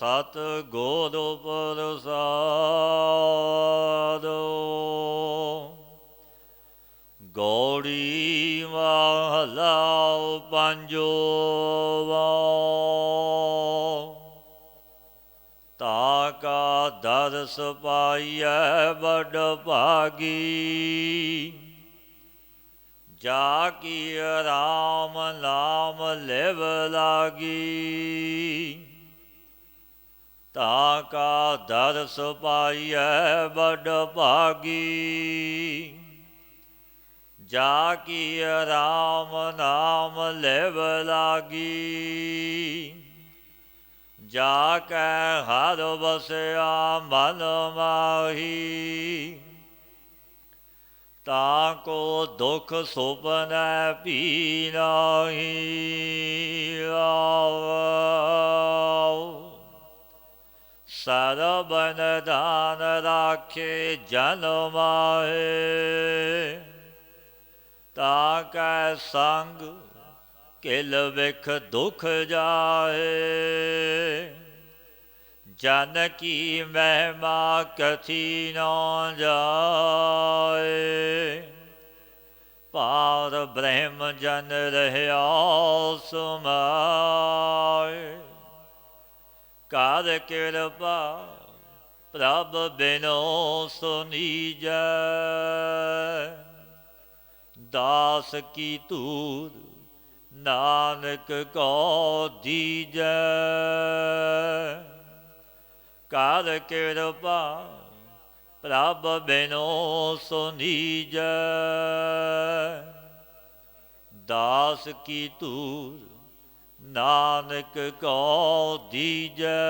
ਸਤ ਗੁਰ ਪ੍ਰਸਾਦਿ। ਗੌੜੀ ਮਹਲਾ ਪੰਜਵਾ। ਤਾ ਕਾ ਦਰਸ ਪਾਈਐ ਬੜ ਭਾਗੀ, ਜਾ ਕੀ ਰਾਮ ਨਾਮ ਲਿਵ ਲਾਗੀ। ਤਾ ਕਾ ਦਰਸ ਪਾਈਐ ਬੜ ਭਾਗੀ, ਜਾ ਕੀ ਰਾਮ ਨਾਮ ਲਿਵ ਲਾਗੀ। ਜਾ ਕੈ ਹਰਿ ਵਸਿਆ ਮਨ ਮਾਹੀ, ਤਾ ਕੋ ਦੁਖ ਸੁਪਨੈ ਭੀ ਨਾਹੀ। ਸਰਬ ਨਿਧਾਨ ਰਾਖੇ ਜਨ ਮਾਹੇ, ਤਾ ਕੈ ਸੰਗ ਕਿਲ ਵਿਖ ਦੁਖ ਜਾਏ। ਜਨ ਕੀ ਮਹਿਮਾ ਕਥੀ ਨਾ ਜਾਏ, ਪਾਰ ਬ੍ਰਹਮ ਜਨ ਰਹਿਆ ਸਮਾਏ। ਕਰ ਕਿਰਪਾ ਪ੍ਰਭ ਬਿਨੋ ਸੁਨੀਜੈ, ਦਾਸ ਕੀ ਧੂਰ ਨਾਨਕ ਕੋ ਦੀਜੈ। ਕਰ ਕਿਰਪਾ ਪ੍ਰਭ ਬਿਨੋ ਸੁਨੀਜੈ, ਦਾਸ ਕੀ ਧੂਰ ਨਾਨਕ ਕੋ ਦੀਜੈ।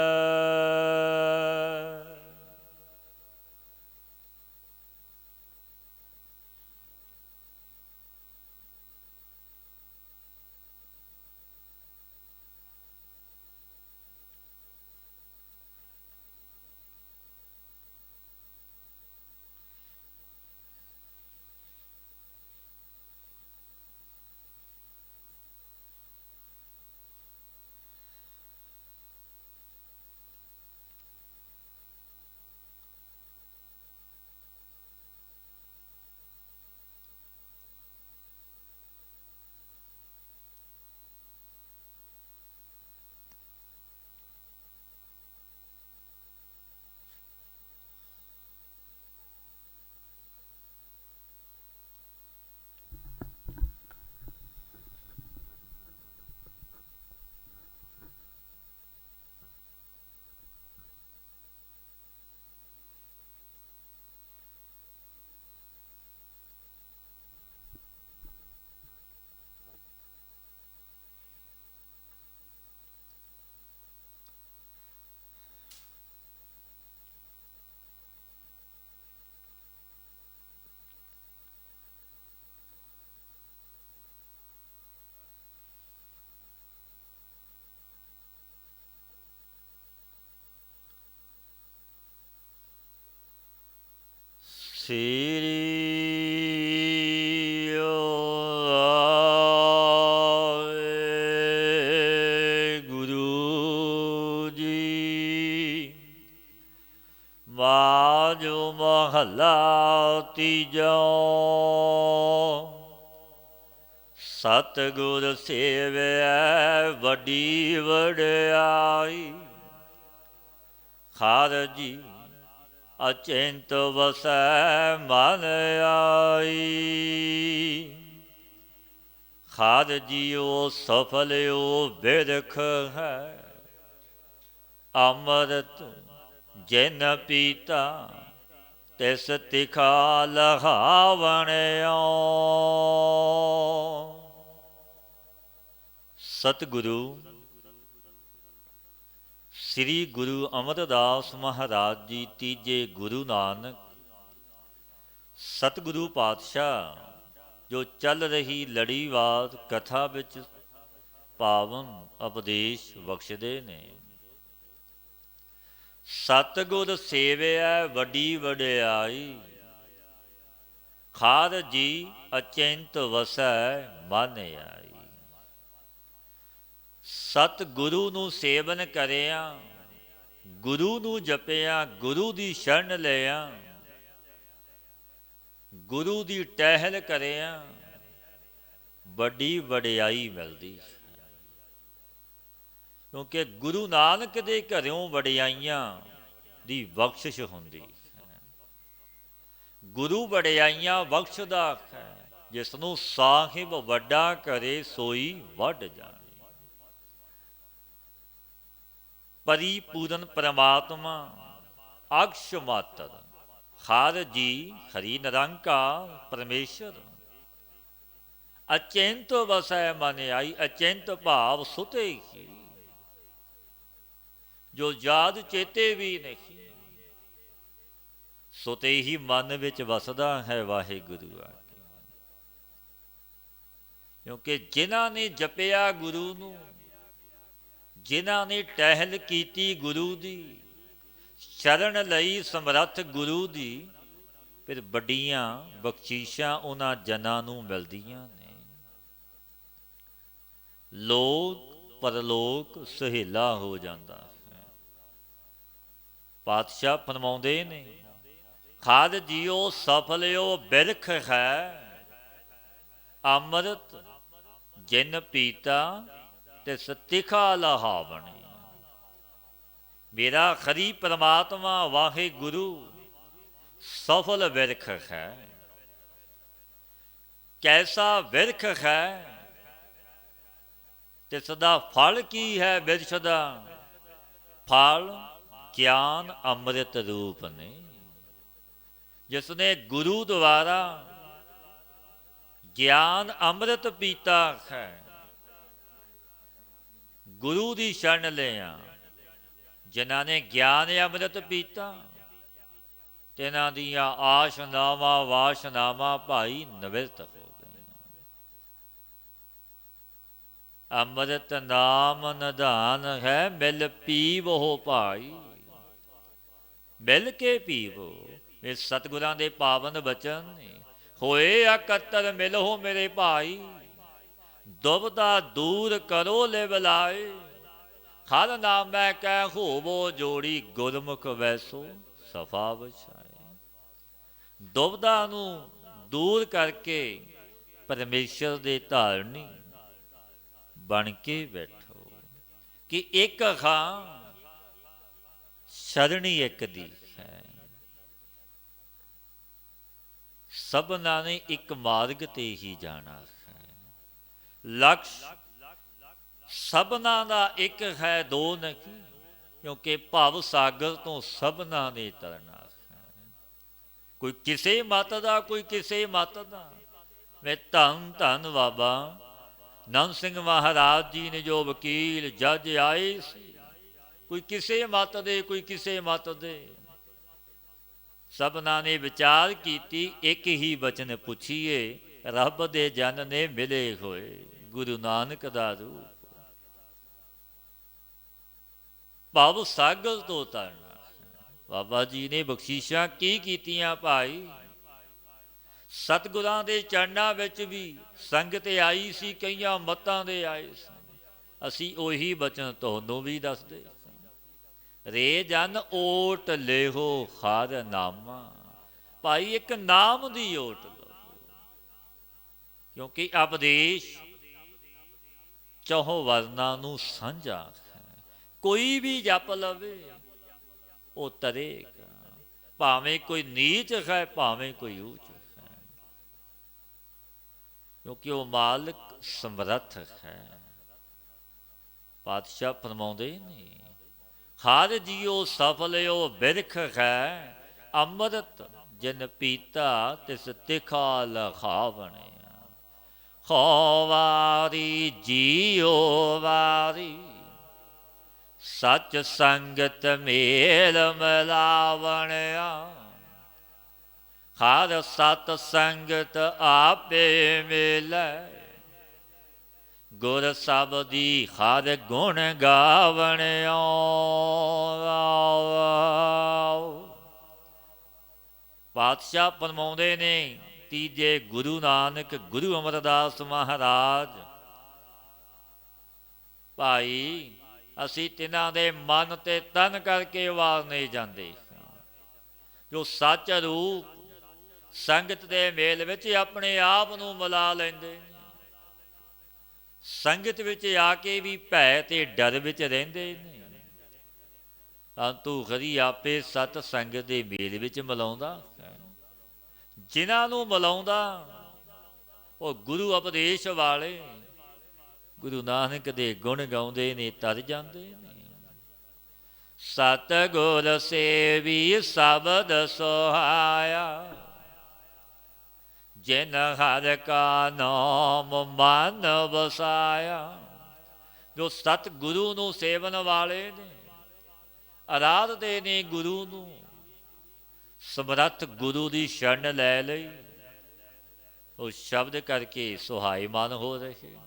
ਸ੍ਰੀ ਵਾਹਿਗੁਰੂ ਜੀ। ਵਾਜੋ ਮਹਲਾ ਤੀਜਾ। ਸਤਿਗੁਰ ਸੇਵਿਐ ਵੱਡੀ ਵਡਿਆਈ, ਹਰਿ ਜੀ ਅਚਿੰਤ ਵਸੈ ਮਨ ਆਈ। ਹਰਿ ਜੀਉ ਸਫਲਿਓ ਬਿਰਖ ਹੈ, ਅੰਮ੍ਰਿਤ ਜਿਨ ਪੀਤਾ ਤਿਸ ਤਿਖਾ ਲਹਾਵਣਿਓ। ਸਤਿਗੁਰੂ ਸ੍ਰੀ ਗੁਰੂ ਅਮਰਦਾਸ ਮਹਾਰਾਜ ਜੀ ਤੀਜੇ ਗੁਰੂ ਨਾਨਕ ਸਤਿਗੁਰੂ ਪਾਤਸ਼ਾਹ ਜੋ ਚੱਲ ਰਹੀ ਲੜੀਵਾਰ ਕਥਾ ਵਿੱਚ ਪਾਵਨ ਉਪਦੇਸ਼ ਬਖਸ਼ਦੇ ਨੇ। ਸਤਿਗੁਰ ਸੇਵਿਐ ਵੱਡੀ ਵਡਿਆਈ, ਖਾਰ ਜੀ ਅਚਿੰਤ ਵਸੈ ਮਨ ਆਈ। ਸਤਿਗੁਰੂ ਨੂੰ ਸੇਵਨ ਕਰਿਆ ਗੁਰੂ ਨੂੰ ਜਪਿਆ, ਗੁਰੂ ਦੀ ਸ਼ਰਨ ਲਿਆ, ਗੁਰੂ ਦੀ ਟਹਿਲ ਕਰਿਆ, ਵੱਡੀ ਵਡਿਆਈ ਮਿਲਦੀ। ਕਿਉਂਕਿ ਗੁਰੂ ਨਾਨਕ ਦੇ ਘਰਿਓਂ ਵਡਿਆਈਆਂ ਦੀ ਬਖਸ਼ਿਸ਼ ਹੁੰਦੀ। ਗੁਰੂ ਵਡਿਆਈਆਂ ਬਖਸ਼ਦਾ ਹੈ, ਜਿਸ ਨੂੰ ਸਾਹਿਬ ਵੱਡਾ ਕਰੇ ਸੋਈ ਵੱਡ ਜਾਣੇ। ਪਰਿਪੂਰਨ ਪਰਮਾਤਮਾ ਅਕਸ਼ ਮਾਤਰ, ਹਰ ਜੀ ਹਰੀ ਨਿਰੰਕਾਰ ਪਰਮੇਸ਼ਰ। ਅਚਿੰਤ ਵਸੈ ਮਨ ਆਈ, ਅਚਿੰਤ ਭਾਵ ਸੁਤੇ ਹੀ, ਜੋ ਯਾਦ ਚੇਤੇ ਵੀ ਨਹੀਂ, ਸੁਤੇ ਹੀ ਮਨ ਵਿੱਚ ਵਸਦਾ ਹੈ ਵਾਹਿਗੁਰੂ ਆ ਕੇ। ਕਿਉਂਕਿ ਜਿਨ੍ਹਾਂ ਨੇ ਜਪਿਆ ਗੁਰੂ ਨੂੰ, ਜਿਨ੍ਹਾਂ ਨੇ ਟਹਿਲ ਕੀਤੀ ਗੁਰੂ ਦੀ, ਸ਼ਰਨ ਲਈ ਸਮਰੱਥ ਗੁਰੂ ਦੀ, ਫਿਰ ਵੱਡੀਆਂ ਬਖਸ਼ੀਸ਼ਾਂ ਉਹਨਾਂ ਜਨਾਂ ਨੂੰ ਮਿਲਦੀਆਂ ਨੇ। ਲੋਕ ਪਰਲੋਕ ਸੁਹੇਲਾ ਹੋ ਜਾਂਦਾ ਹੈ। ਪਾਤਸ਼ਾਹ ਫਰਮਾਉਂਦੇ ਨੇ, ਖਾਦ ਜੀਓ ਸਫਲਿਓ ਬਿਰਖ ਹੈ, ਅੰਮ੍ਰਿਤ ਜਿਨ ਪੀਤਾ ਤਿਸ ਤਿਖਾ ਲਹਾਵਣੇ। ਮੇਰਾ ਖਰੀ ਪਰਮਾਤਮਾ ਵਾਹਿਗੁਰੂ ਸਫਲ ਬਿਰਖ ਹੈ। ਕੈਸਾ ਬਿਰਖ ਹੈ, ਤਿਸ ਦਾ ਫਲ ਕੀ ਹੈ? ਬਿਰਛ ਦਾ ਫਲ ਗਿਆਨ ਅੰਮ੍ਰਿਤ ਰੂਪ ਨੇ। ਜਿਸ ਨੇ ਗੁਰੂ ਦੁਆਰਾ ਗਿਆਨ ਅੰਮ੍ਰਿਤ ਪੀਤਾ ਹੈ, ਗੁਰੂ ਦੀ ਸ਼ਰਨ ਲਿਆ, ਜਿਨ੍ਹਾਂ ਨੇ ਗਿਆਨ ਅੰਮ੍ਰਿਤ ਪੀਤਾ, ਤਿਨਾਂ ਦੀਆਂ ਆਸ਼ਨਾਵਾਂ ਵਾਸ਼ਨਾਵਾਂ ਭਾਈ ਨਿਵਰਤ ਹੋ ਗਈਆਂ। ਅੰਮ੍ਰਿਤ ਨਾਮ ਨਿਧਾਨ ਹੈ, ਮਿਲ ਪੀਵੋ ਭਾਈ, ਮਿਲ ਕੇ ਪੀਵੋ। ਇਹ ਸਤਿਗੁਰਾਂ ਦੇ ਪਾਵਨ ਬਚਨ ਨੇ। ਹੋਏ ਇਕੱਤਰ ਮਿਲੋ ਮੇਰੇ ਭਾਈ, ਦੁਬਦਾ ਦੂਰ ਕਰੋ ਲਿਵ ਲਾਏ। ਹਰ ਨਾਮੈ ਕਹਿ ਹੋਵੋ ਜੋੜੀ, ਗੁਰਮੁਖ ਵੈਸੋ ਸਫਾ ਵਿਛਾਏ। ਦੁਬਦਾ ਨੂੰ ਦੂਰ ਕਰਕੇ ਪਰਮੇਸ਼ਰ ਦੇ ਧਾਰਨੀ ਬਣ ਕੇ ਬੈਠੋ। ਕਿ ਇੱਕ ਖਾਂ ਸ਼ਰਣੀ ਇੱਕ ਦੀ ਹੈ। ਸਭਨਾਂ ਨੇ ਇੱਕ ਮਾਰਗ ਤੇ ਹੀ ਜਾਣਾ ਹੈ। ਲਕਸ਼ ਸਭਨਾਂ ਦਾ ਇੱਕ ਹੈ, ਦੋ ਨਹੀਂ। ਕਿਉਂਕਿ ਭਵ ਸਾਗਰ ਤੋਂ ਸਭਨਾਂ ਨੇ ਤਰਨਾ ਹੈ। ਕੋਈ ਕਿਸੇ ਮਤ ਦਾ, ਕੋਈ ਕਿਸੇ ਮਤ ਦਾ। ਮੈਂ ਧੰਨ ਧੰਨ ਬਾਬਾ ਨੰਦ ਸਿੰਘ ਮਹਾਰਾਜ ਜੀ ਨੇ ਜੋ ਵਕੀਲ ਜੱਜ ਆਏ ਸੀ, ਕੋਈ ਕਿਸੇ ਮਤ ਦੇ, ਕੋਈ ਕਿਸੇ ਮਤ ਦੇ। ਸਭਨਾਂ ਨੇ ਵਿਚਾਰ ਕੀਤੀ, ਇੱਕ ਹੀ ਬਚਨ ਪੁੱਛੀਏ, ਰੱਬ ਦੇ ਜਨ ਨੇ ਮਿਲੇ ਹੋਏ ਗੁਰੂ ਨਾਨਕ ਦਾ ਰੂਪ। ਭਵ ਸਾਗਰ ਤੋਂ ਤਰਨਾ। ਬਾਬਾ ਜੀ ਨੇ ਬਖਸ਼ੀਸ਼ਾਂ ਕੀ ਕੀਤੀਆਂ ਭਾਈ? ਸਤਿਗੁਰਾਂ ਦੇ ਚਰਨਾਂ ਵਿੱਚ ਵੀ ਸੰਗਤ ਆਈ ਸੀ, ਕਈਆਂ ਮਤਾਂ ਦੇ ਆਏ ਸੀ। ਅਸੀਂ ਉਹੀ ਬਚਨ ਤੁਹਾਨੂੰ ਵੀ ਦੱਸਦੇ। ਰੇ ਜਨ ਓਟ ਲੇਹੋ ਹਰ ਨਾਮਾ। ਭਾਈ ਇੱਕ ਨਾਮ ਦੀ ਓਟ ਲਓ। ਕਿਉਂਕਿ ਉਪਦੇਸ਼ ਚਹੁ ਵਰਨਾਂ ਨੂੰ ਸਾਂਝਾ ਹੈ। ਕੋਈ ਵੀ ਜਪ ਲਵੇ ਉਹ ਤਰੇਗਾ, ਭਾਵੇਂ ਕੋਈ ਨੀਚ ਹੈ, ਭਾਵੇਂ ਕੋਈ ਊਚ ਹੈ। ਕਿਉਂਕਿ ਉਹ ਮਾਲਕ ਸਮਰੱਥ ਹੈ। ਪਾਤਸ਼ਾਹ ਫਰਮਾਉਂਦੇ ਨੇ, ਹਰ ਜੀਓ ਸਫਲਿਓ ਬਿਰਖ ਹੈ, ਅੰਮ੍ਰਿਤ ਜਿਨ ਪੀਤਾ ਤਿਸ ਤਿਖਾ ਲਖਾਵਣੇ। ਹੋ ਵਾਰੀ ਜੀਓ ਵਾਰੀ, ਸਚ ਸੰਗਤ ਮੇਲ ਮਿਲਾਵਣਿਆ। ਹਰ ਸਤ ਸੰਗਤ ਆਪੇ ਮਿਲੈ, ਗੁਰ ਸਬਦੀ ਹਰ ਗੁਣ ਗਾਵਣਿਓ। ਪਾਤਸ਼ਾਹ ਫਰਮਾਉਂਦੇ ਨੇ, ਤੀਜੇ ਗੁਰੂ ਨਾਨਕ ਗੁਰੂ ਅਮਰਦਾਸ ਮਹਾਰਾਜ ਭਾਈ ਅਸੀਂ ਤਿਨਾਂ ਦੇ ਮਨ ਤੇ ਤਨ ਕਰਕੇ ਵਾਰ ਨਹੀਂ ਜਾਂਦੇ। ਜੋ ਸੱਚ ਰੂਪ ਸੰਗਤ ਦੇ ਮੇਲ ਵਿੱਚ ਆਪਣੇ ਆਪ ਨੂੰ ਮਿਲਾ ਲੈਂਦੇ ਨੇ, ਸੰਗਤ ਵਿੱਚ ਆ ਕੇ ਵੀ ਭੈ ਤੇ ਡਰ ਵਿੱਚ ਰਹਿੰਦੇ ਨੇ। ਅੰਤੂ ਖਰੀ ਆਪੇ ਸਤ ਸੰਗਤ ਦੇ ਮੇਲ ਵਿੱਚ ਮਿਲਾਉਂਦਾ। ਜਿਨ੍ਹਾਂ ਨੂੰ ਮਿਲਾਉਂਦਾ ਉਹ ਗੁਰੂ ਉਪਦੇਸ਼ ਵਾਲੇ ਗੁਰੂ ਨਾਨਕ ਦੇ ਗੁਣ ਗਾਉਂਦੇ ਨੇ, ਤਰ ਜਾਂਦੇ ਨੇ। ਸਤਿਗੁਰ ਸੇਵੀ ਸ਼ਬਦ ਸੁਹਾਇਆ, ਜਿਨ ਹਰਿ ਕਾ ਨਾਮ ਮਨ ਵਸਾਇਆ। ਜੋ ਸਤ ਗੁਰੂ ਨੂੰ ਸੇਵਨ ਵਾਲੇ ਨੇ, ਆਰਾਧਦੇ ਨੇ ਗੁਰੂ ਨੂੰ, ਸਮਰੱਥ ਗੁਰੂ ਦੀ ਸ਼ਰਨ ਲੈ ਲਈ, ਉਹ ਸ਼ਬਦ ਕਰਕੇ ਸੁਹਾਇਮਾਨ ਹੋ ਰਹੇ ਨੇ।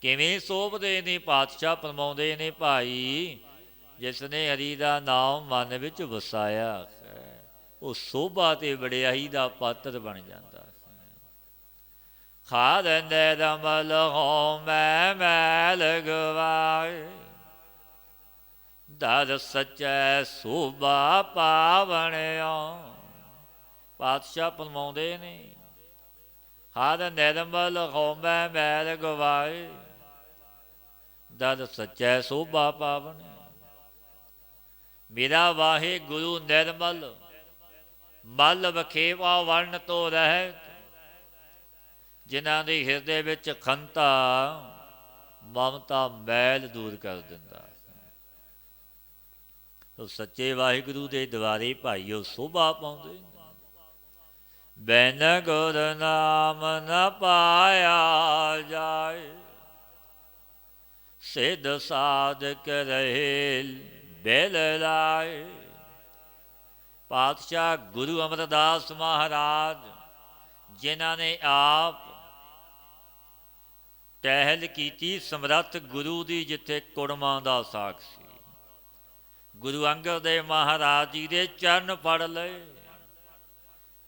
ਕਿਵੇਂ ਸੋਭਦੇ ਨੇ, ਪਾਤਸ਼ਾਹ ਫਰਮਾਉਂਦੇ ਨੇ, ਭਾਈ ਜਿਸ ਨੇ ਹਰੀ ਦਾ ਨਾਮ ਮਨ ਵਿੱਚ ਵਸਾਇਆ ਉਹ ਸੋਭਾ ਤੇ ਵਡਿਆਈ ਦਾ ਪਾਤਰ ਬਣ ਜਾਂਦਾ। ਖਾਦ ਨਿਰਮਲ ਹੋ ਮੈਂ ਮੈਲ ਗਵਾਏ, ਦਰ ਸੱਚੈ ਸੋਭਾ ਪਾਵਣਿਆ। ਪਾਤਸ਼ਾਹ ਫਰਮਾਉਂਦੇ ਨੇ, ਹਰ ਨਿਰਮਲ ਹੋ ਮੈਂ ਮੈਲ ਗਵਾਏ, ਦਰ ਸੱਚੈ ਸੋਭਾ ਪਾਵਣਿਆ। ਮੇਰਾ ਵਾਹਿਗੁਰੂ ਨਿਰਮਲ ਮਲ ਵਖੇਵਾ ਵਰਨ ਤੋਂ ਰਹਿਤ, ਜਿਨ੍ਹਾਂ ਦੇ ਹਿਰਦੇ ਵਿੱਚ ਖੰਤਾ ਮਮਤਾ ਮੈਲ ਦੂਰ ਕਰ ਦਿੰਦਾ। ਉਹ ਸੱਚੇ ਵਾਹਿਗੁਰੂ ਦੇ ਦੁਆਰੇ ਭਾਈਓ ਸੋਭਾ ਪਾਉਂਦੇ। ਬਿਨ ਗੁਰ ਨਾਮ ਨ ਪਾਇਆ ਜਾਏ, ਸਿੱਧ ਸਾਧਕ ਰਹੇ ਬਿਲ ਲਾਏ। ਪਾਤਸ਼ਾਹ ਗੁਰੂ ਅਮਰਦਾਸ ਮਹਾਰਾਜ ਜਿਨ੍ਹਾਂ ਨੇ ਆਪ ਟਹਿਲ ਕੀਤੀ ਸਮਰੱਥ ਗੁਰੂ ਦੀ, ਜਿੱਥੇ ਕੁੜਮਾਂ ਦਾ ਸਾਖ ਸੀ, ਗੁਰੂ ਅੰਗਦ ਦੇਵ ਮਹਾਰਾਜ ਜੀ ਦੇ ਚਰਨ ਫੜ ਲਏ,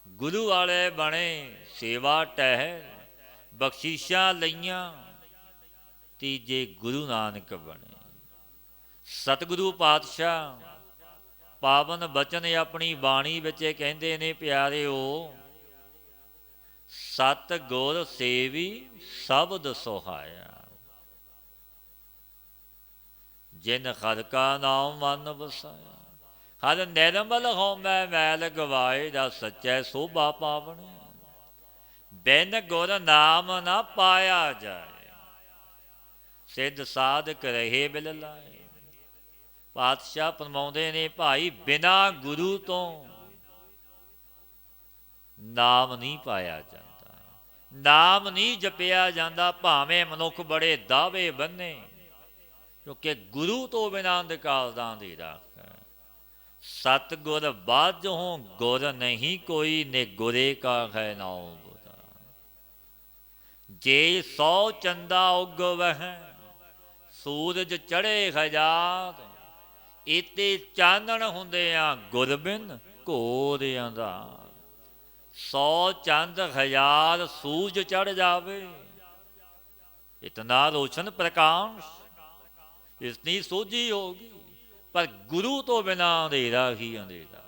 ਗੁਰੂ ਵਾਲੇ ਬਣੇ, ਸੇਵਾ ਟਹਿਲ ਬਖਸ਼ਿਸ਼ਾਂ ਲਈਆਂ, ਤੀਜੇ ਗੁਰੂ ਨਾਨਕ ਬਣੇ। ਸਤਿਗੁਰੂ ਪਾਤਸ਼ਾਹ ਪਾਵਨ ਬਚਨ ਆਪਣੀ ਬਾਣੀ ਵਿੱਚ ਕਹਿੰਦੇ ਨੇ, ਪਿਆਰਿਓ ਸਤ ਗੁਰ ਸੇਵੀ ਸ਼ਬਦ ਸੁਹਾਇਆ, ਜਿਨ ਹਰਿ ਕਾ ਨਾਮ ਮਨ ਵਸਾਇਆ। ਹਰ ਨਿਰਮਲ ਹੋ ਮੈਂ ਮੈਲ ਗਵਾਏ, ਦਾ ਸੱਚੈ ਸੋਭਾ ਪਾਵਣ। ਬਿਨ ਗੁਰ ਨਾਮ ਨਾ ਪਾਇਆ ਜਾਏ, ਸਿੱਧ ਸਾਧਕ ਰਹੇ ਬਿਲ ਲਾਏ। ਪਾਤਸ਼ਾਹ ਫਰਮਾਉਂਦੇ ਨੇ, ਭਾਈ ਬਿਨਾਂ ਗੁਰੂ ਤੋਂ ਨਾਮ ਨਹੀਂ ਪਾਇਆ ਜਾਂਦਾ, ਨਾਮ ਨਹੀਂ ਜਪਿਆ ਜਾਂਦਾ, ਭਾਵੇਂ ਮਨੁੱਖ ਬੜੇ ਦਾਅਵੇ ਬੰਨੇ, ਕਿਉਂਕਿ ਗੁਰੂ ਤੋਂ ਬਿਨਾਂ ਅੰਧਕਾਰ ਦਾ ਅੰਧੇਰਾ ਹੈ। ਸਤਿਗੁਰ ਬਾਝੋਂ ਗੁਰ ਨਹੀਂ ਕੋਈ, ਨੇ ਗੁਰੇ ਕਾ ਹੈ ਨਾਉ ਗੁਰਾ। ਜੇ 100 ਚੰਦਾ ਉਗਵਹਿ, ਸੂਰਜ ਚੜ੍ਹੇ ਹਜ਼ਾਰ, ਇਤੇ ਚਾਨਣ ਹੁੰਦੇ ਆ ਗੁਰ ਬਿਨ ਘੋਰ ਅੰਧਾਰ। 100 ਚੰਦ 1000 ਸੂਰਜ ਚੜ੍ਹ ਜਾਵੇ, ਇਤਨਾ ਰੋਸ਼ਨ ਪ੍ਰਕਾਸ਼, ਇਤਨੀ ਸੋਝੀ ਹੋਗੀ, ਪਰ ਗੁਰੂ ਤੋਂ ਬਿਨਾਂ ਅੰਧੇਰਾ ਹੀ ਅੰਧੇਰਾ।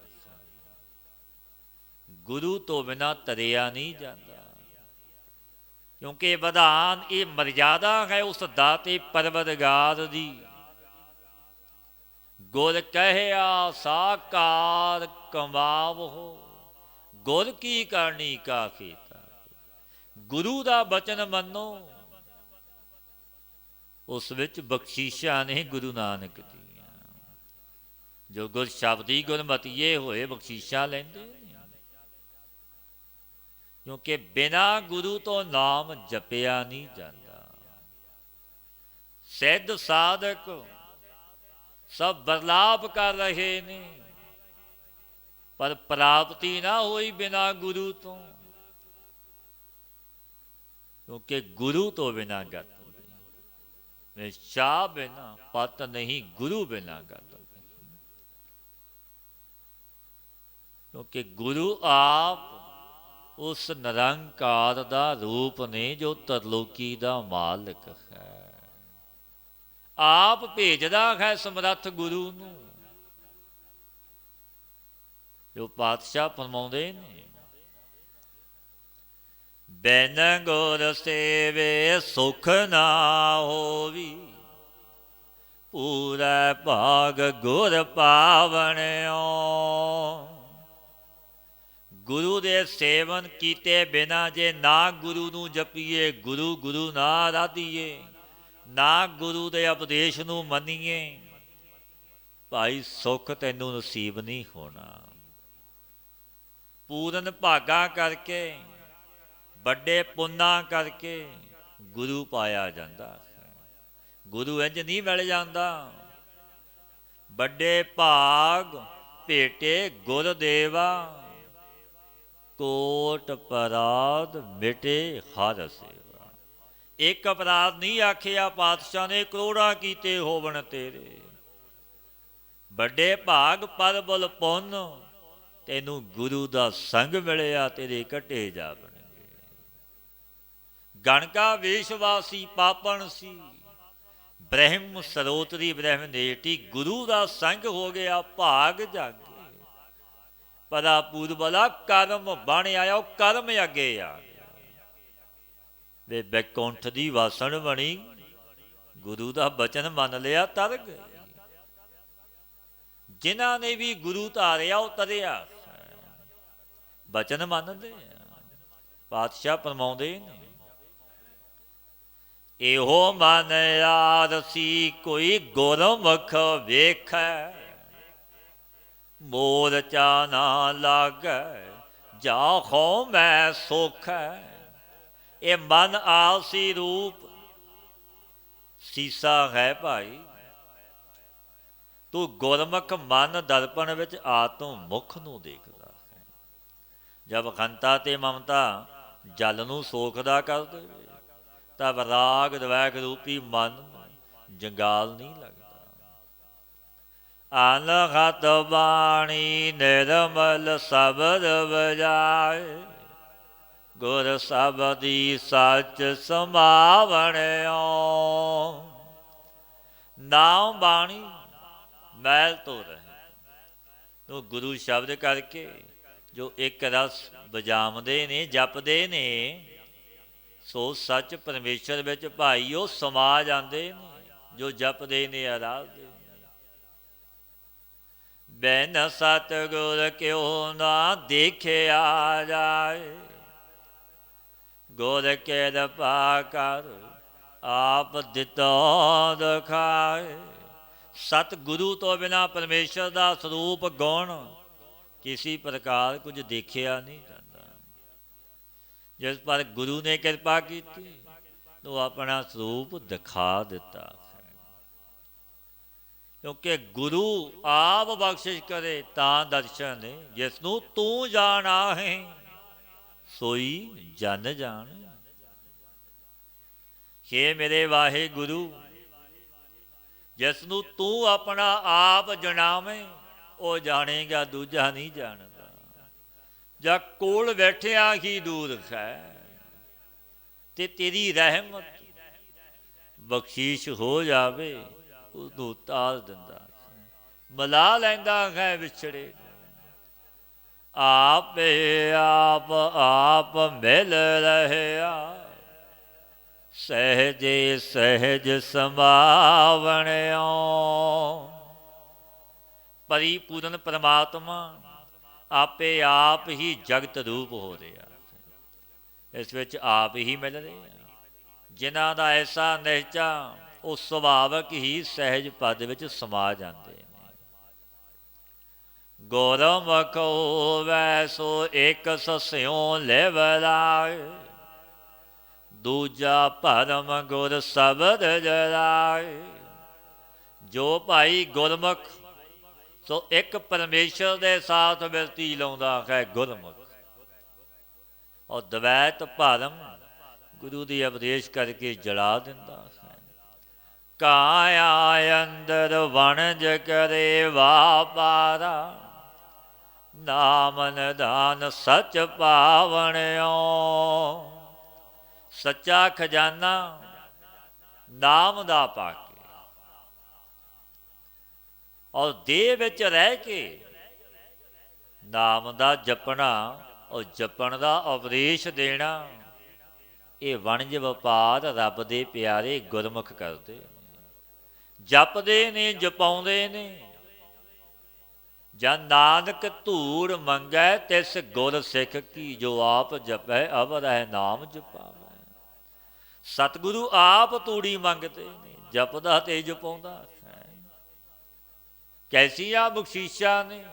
ਗੁਰੂ ਤੋਂ ਬਿਨਾਂ ਤਰਿਆ ਨਹੀਂ ਜਾਂਦਾ, ਕਿਉਂਕਿ ਵਿਧਾਨ ਇਹ ਮਰਯਾਦਾ ਹੈ ਉਸ ਦਾਤੇ ਪਰਵਰਦਗਾਰ ਦੀ। ਗੁਰ ਕਹਿਆ ਸਾਕਾਰ ਕਮਾਵੋ, ਗੁਰ ਕੀ ਕਰਨੀ ਕਾ ਕੀਤਾ। ਗੁਰੂ ਦਾ ਬਚਨ ਮੰਨੋ, ਉਸ ਵਿੱਚ ਬਖਸ਼ਿਸ਼ਾਂ ਨੇ ਗੁਰੂ ਨਾਨਕ ਦੀਆਂ। ਜੋ ਗੁਰ ਸ਼ਬਦੀ ਗੁਰਮਤੀਏ ਹੋਏ ਬਖਸ਼ਿਸ਼ਾਂ ਲੈਂਦੇ, ਕਿਉਂਕਿ ਬਿਨਾਂ ਗੁਰੂ ਤੋਂ ਨਾਮ ਜਪਿਆ ਨਹੀਂ ਜਾਂਦਾ। ਸਿੱਧ ਸਾਧਕ ਸਭ ਬਰਲਾਪ ਕਰ ਰਹੇ ਨੇ, ਪਰ ਪ੍ਰਾਪਤੀ ਨਾ ਹੋਈ ਬਿਨਾਂ ਗੁਰੂ ਤੋਂ, ਕਿਉਂਕਿ ਗੁਰੂ ਤੋਂ ਬਿਨਾਂ ਗਤ ਨਹੀਂ। ਸ਼ਾਹ ਬਿਨਾਂ ਪਤ ਨਹੀਂ, ਗੁਰੂ ਬਿਨਾਂ ਗਤ ਨਹੀਂ। ਕਿਉਂਕਿ ਗੁਰੂ ਆਪ ਉਸ ਨਿਰੰਕਾਰ ਦਾ ਰੂਪ ਨੇ, ਜੋ ਤਰਲੋਕੀ ਦਾ ਮਾਲਕ ਹੈ। ਆਪ ਭੇਜਦਾ ਹੈ ਸਮਰੱਥ ਗੁਰੂ ਨੂੰ। ਜੋ ਪਾਤਸ਼ਾਹ ਫਰਮਾਉਂਦੇ ਨੇ, ਬਿਨ ਗੁਰ ਸੇਵੇ ਸੁਖ ਨਾ ਹੋਵੀ, ਪੂਰਾ ਭਾਗ ਗੁਰ ਪਾਵਣਿਓ। ਗੁਰੂ ਦੇ ਸੇਵਨ ਕੀਤੇ ਬਿਨਾਂ ਜੇ ਨਾ ਗੁਰੂ ਨੂੰ ਜਪੀਏ, ਗੁਰੂ ਗੁਰੂ ਨਾ ਆਰਾਧੀਏ, ਨਾ ਗੁਰੂ ਦੇ ਉਪਦੇਸ਼ ਨੂੰ ਮੰਨੀਏ, ਭਾਈ ਸੁੱਖ ਤੈਨੂੰ ਨਸੀਬ ਨਹੀਂ ਹੋਣਾ। ਪੂਰਨ ਭਾਗਾ ਕਰਕੇ, ਵੱਡੇ ਪੁੰਨਾਂ ਕਰਕੇ ਗੁਰੂ ਪਾਇਆ ਜਾਂਦਾ। ਗੁਰੂ ਇੰਝ ਨਹੀਂ ਮਿਲ ਜਾਂਦਾ। ਵੱਡੇ ਭਾਗ ਭੇਟੇ ਗੁਰ ਦੇਵਾ, ਕੋਟ ਅਪਰਾਧ ਮਿਟੇ ਹਰ ਸੇਵਾ। ਇੱਕ ਅਪਰਾਧ ਨਹੀਂ ਆਖਿਆ ਪਾਤਸ਼ਾਹ ਨੇ, ਕਰੋੜਾਂ ਕੀਤੇ ਹੋਵਣ ਤੇਰੇ। ਵੱਡੇ ਭਾਗ ਪਰ ਬਲ ਪੁੰਨ, ਤੈਨੂੰ ਗੁਰੂ ਦਾ ਸੰਗ ਮਿਲਿਆ, ਤੇਰੇ ਘਟੇ ਜਾਵਣਗੇ। ਗਣਕਾ ਵੇਸ਼ਵਾਸੀ ਪਾਪਣ ਸੀ, ਬ੍ਰਹਮ ਸਰੋਤਰੀ ਬ੍ਰਹਮ ਨੇਟੀ, ਗੁਰੂ ਦਾ ਸੰਗ ਹੋ ਗਿਆ, ਭਾਗ ਜਾਗੇ। ਪਦਾ ਪੂਰਬਲਾ ਕਰਮ ਬਣ ਆਇਆ, ਉਹ ਕਰਮ ਅੱਗੇ ਆ ਗਿਆ। ਵੇ ਬੈਕੁੰਠ ਦੀ ਵਾਸਣ ਬਣੀ, ਗੁਰੂ ਦਾ ਬਚਨ ਮੰਨ ਲਿਆ, ਤਰ ਗਏ। ਜਿਨ੍ਹਾਂ ਨੇ ਵੀ ਗੁਰੂ ਧਾਰਿਆ ਉਹ ਤਰਿਆ, ਬਚਨ ਮੰਨਦੇ ਆ। ਪਾਤਸ਼ਾਹ ਫਰਮਾਉਂਦੇ ਨੇ, ਇਹੋ ਮਨ ਆਰਸੀ ਕੋਈ ਗੁਰਮੁਖ ਵੇਖੈ, ਮੋਰਚਾ ਨਾ ਲਾਗੈ ਜਾ ਹੋ ਮੈਂ ਸੋਖੈ। ਇਹ ਮਨ ਆਲਸੀ ਰੂਪ ਸੀਸਾ ਹੈ ਭਾਈ। ਤੂੰ ਗੁਰਮੁਖ ਮਨ ਦਰਪਣ ਵਿੱਚ ਆਤਮ ਮੁਖ ਨੂੰ ਦੇਖਦਾ ਹੈ। ਜਦ ਖੰਤਾ ਤੇ ਮਮਤਾ ਜਲ ਨੂੰ ਸੋਖਦਾ ਕਰ ਦੇਵੇ, ਤਬ ਰਾਗ ਦਵੈਕ ਰੂਪੀ ਮਨ ਜੰਗਾਲ ਨਹੀਂ ਲੱਗਦਾ। ਅਨਹਤ ਬਾਣੀ ਨਿਰਮਲ ਸ਼ਬਦ ਵਜਾਏ, ਗੁਰ ਸ਼ਬਦੀ ਸੱਚ ਸਮਾਵਣਿਓ। ਨਾਮ ਬਾਣੀ ਮੈਲ ਤੋਂ ਰਹੇ, ਤੂੰ ਗੁਰੂ ਸ਼ਬਦ ਕਰਕੇ ਜੋ ਇੱਕ ਰਸ ਵਜਾਉਂਦੇ ਨੇ, ਜਪਦੇ ਨੇ, ਸੋ ਸੱਚ ਪਰਮੇਸ਼ਰ ਵਿੱਚ ਭਾਈ ਉਹ ਸਮਾ ਜਾਂਦੇ ਨੇ, ਜੋ ਜਪਦੇ ਨੇ, ਆਰਾਧਦੇ ਨੇ। ਬਿਨ ਸਤਿਗੁਰ ਕਿਉ ਨਾ ਦੇਖਿਆ ਜਾਏ, ਗੁਰ ਕਿਰਪਾ ਕਰ ਆਪ ਦਿੱਤਾ ਦਿਖਾਏ। ਸਤਿਗੁਰੂ ਤੋਂ ਬਿਨਾ ਪਰਮੇਸ਼ਰ ਦਾ ਸਰੂਪ ਗੁਣ ਕਿਸੇ ਪ੍ਰਕਾਰ ਕੁਝ ਦੇਖਿਆ ਨਹੀਂ ਜਾਂਦਾ। ਜਿਸ ਪਰ ਗੁਰੂ ਨੇ ਕਿਰਪਾ ਕੀਤੀ, ਉਹ ਆਪਣਾ ਸਰੂਪ ਦਿਖਾ ਦਿੱਤਾ। ਕਿਉਂਕਿ ਗੁਰੂ ਆਪ ਬਖਸ਼ਿਸ਼ ਕਰੇ ਤਾਂ ਦਰਸ਼ਨ ਨੇ। ਜਿਸ ਨੂੰ ਤੂੰ ਜਾਣਾ ਹੈ ਸੋਈ ਜਨ ਜਾਣ। ਹੇ ਮੇਰੇ ਵਾਹਿਗੁਰੂ, ਜਿਸ ਨੂੰ ਤੂੰ ਆਪਣਾ ਆਪ ਜਣਾਵੇਂ ਉਹ ਜਾਣੇਗਾ, ਦੂਜਾ ਨਹੀਂ ਜਾਣਦਾ। ਜਾਂ ਕੋਲ ਬੈਠਿਆ ਹੀ ਦੂਰ ਹੈ, ਤੇ ਤੇਰੀ ਰਹਿਮਤ ਬਖਸ਼ੀਸ਼ ਹੋ ਜਾਵੇ, ਉਦੋਂ ਤਾਲ ਦਿੰਦਾ, ਮਿਲਾ ਲੈਂਦਾ ਹੈ ਵਿਛੜੇ। ਆਪੇ ਆਪ ਆਪ ਮਿਲ ਰਹਿਆ, ਸਹਿਜੇ ਸਹਿਜ ਸਮਾਵਣਿਓ। ਪਰਿਪੂਰਨ ਪਰਮਾਤਮਾ ਆਪੇ ਆਪ ਹੀ ਜਗਤ ਰੂਪ ਹੋ ਰਿਹਾ, ਇਸ ਵਿੱਚ ਆਪ ਹੀ ਮਿਲ ਰਿਹਾ। ਜਿਨ੍ਹਾਂ ਦਾ ਐਸਾ ਨਿਹਚਾ, ਉਹ ਸੁਭਾਵਕ ਹੀ ਸਹਿਜ ਪਦ ਵਿੱਚ ਸਮਾ ਜਾਂਦੇ ਨੇ। ਗੁਰਮੁਖ ਹੋਵੈ ਸੋ ਇੱਕ ਸਸਿਉ ਲਿਵ ਲਾਏ, ਦੂਜਾ ਭਰਮ ਗੁਰ ਸ਼ਬਦ ਜਲਾਏ। ਜੋ ਭਾਈ ਗੁਰਮੁਖ ਸੋ ਇੱਕ ਪਰਮੇਸ਼ਰ ਦੇ ਸਾਥ ਬਿਰਤੀ ਲਾਉਂਦਾ ਹੈ, ਗੁਰਮੁਖ। ਔਰ ਦਵੈਤ ਭਰਮ ਗੁਰੂ ਦੀ ਉਪਦੇਸ਼ ਕਰਕੇ ਜਲਾ ਦਿੰਦਾ ਹੈ। ਕਾਇਆ ਅੰਦਰ ਵਣਜ ਕਰੇ ਵਾਪਾਰਾ, ਨਾਮ ਨਿਧਾਨ ਸਚ ਪਾਵਣਿਓ। ਸੱਚਾ ਖਜ਼ਾਨਾ ਨਾਮ ਦਾ ਪਾ ਕੇ ਔਰ ਦੇਹ ਵਿੱਚ ਰਹਿ ਕੇ ਨਾਮ ਦਾ ਜਪਣਾ, ਉਹ ਜਪਣ ਦਾ ਉਪਦੇਸ਼ ਦੇਣਾ, ਇਹ ਵਣਜ ਵਪਾਰ ਰੱਬ ਦੇ ਪਿਆਰੇ ਗੁਰਮੁਖ ਕਰਦੇ, ਜਪਦੇ ਨੇ, ਜਪਾਉਂਦੇ ਨੇ। ਜਨ ਨਾਨਕ ਧੂੜ ਮੰਗੈ ਤਿਸ ਗੁਰ ਸਿੱਖ ਕੀ, ਜੋ ਆਪ ਜਪੈ ਅਵਰ ਹੈ ਨਾਮ ਜਪਾਵੈ। ਸਤਿਗੁਰੂ ਆਪ ਤੂੜੀ ਮੰਗਦੇ ਨੇ, ਜਪਦਾ ਤੇ ਜਪਾਉਂਦਾ ਹੈ। ਕੈਸੀਆਂ ਬਖਸ਼ੀਸ਼ਾਂ ਨੇ,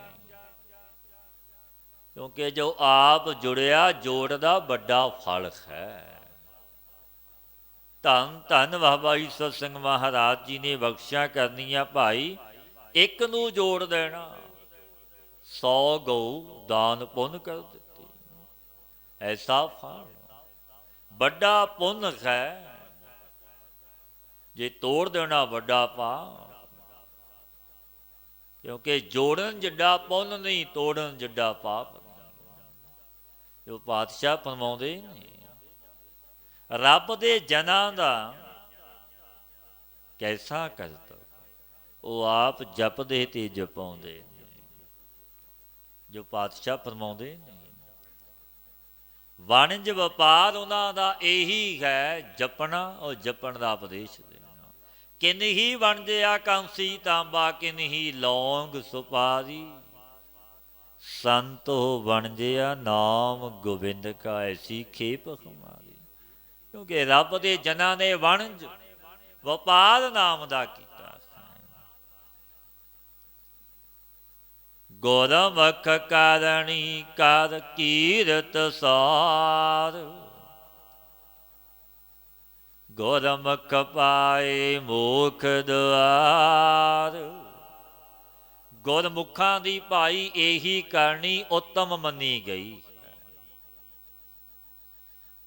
ਕਿਉਂਕਿ ਜੋ ਆਪ ਜੁੜਿਆ ਜੋੜਦਾ ਵੱਡਾ ਫਲ ਹੈ। ਧੰਨ ਧੰਨ ਬਾਬਾ ਈਸ਼ਰ ਸਿੰਘ ਮਹਾਰਾਜ ਜੀ ਨੇ ਬਖਸ਼ਿਆ ਕਰਨੀਆਂ ਭਾਈ, ਇੱਕ ਨੂੰ ਜੋੜ ਦੇਣਾ, 100 ਗਊ ਦਾਨ ਪੁੰਨ ਕਰ ਦਿੱਤੀ। ਐਸਾ ਫਲ ਵੱਡਾ ਪੁੰਨ ਹੈ, ਜੇ ਤੋੜ ਦੇਣਾ ਵੱਡਾ ਪਾਪ। ਕਿਉਂਕਿ ਜੋੜਨ ਜਿੱਡਾ ਪੁੰਨ ਨਹੀਂ, ਤੋੜਨ ਜਿੱਡਾ ਪਾਪ। ਜੋ ਪਾਤਸ਼ਾਹ ਫਰਮਾਉਂਦੇ ਨੇ, ਰੱਬ ਦੇ ਜਨਾਂ ਦਾ ਕੈਸਾ ਕਰਤਾ, ਉਹ ਆਪ ਜਪਦੇ ਤੇ ਜਪਾਉਂਦੇ ਨੇ। ਜੋ ਪਾਤਸ਼ਾਹ ਫਰਮਾਉਂਦੇ ਨੇ, ਵਣਜ ਵਪਾਰ ਉਹਨਾਂ ਦਾ ਇਹੀ ਹੈ, ਜਪਣਾ ਔਰ ਜਪਣ ਦਾ ਉਪਦੇਸ਼ ਦੇਣਾ। ਕਿਨ ਹੀ ਵਣਜਿਆ ਕਾਂਸੀ ਤਾਂਬਾ, ਕਿਨ ਹੀ ਲੌਂਗ ਸੁਪਾਰੀ, ਸੰਤੋ ਵਣਜਿਆ ਨਾਮ ਗੋਬਿੰਦ ਕਾ, ਐਸੀ ਖੇਪ ਹਮਾਰੀ। ਕਿਉਂਕਿ ਰੱਬ ਦੇ ਜਨਾਂ ਨੇ ਵਣਜ ਵਪਾਰ ਨਾਮ ਦਾ ਕੀਤਾ। ਗੁਰਮੁਖ ਕਰਨੀ ਕਰ ਕੀਰਤ ਸਾਰ, ਗੁਰਮੁਖ ਪਾਏ ਮੋਖ ਦੁਆਰ। ਗੁਰਮੁਖਾਂ ਦੀ ਭਾਈ ਇਹੀ ਕਰਨੀ ਉੱਤਮ ਮੰਨੀ ਗਈ,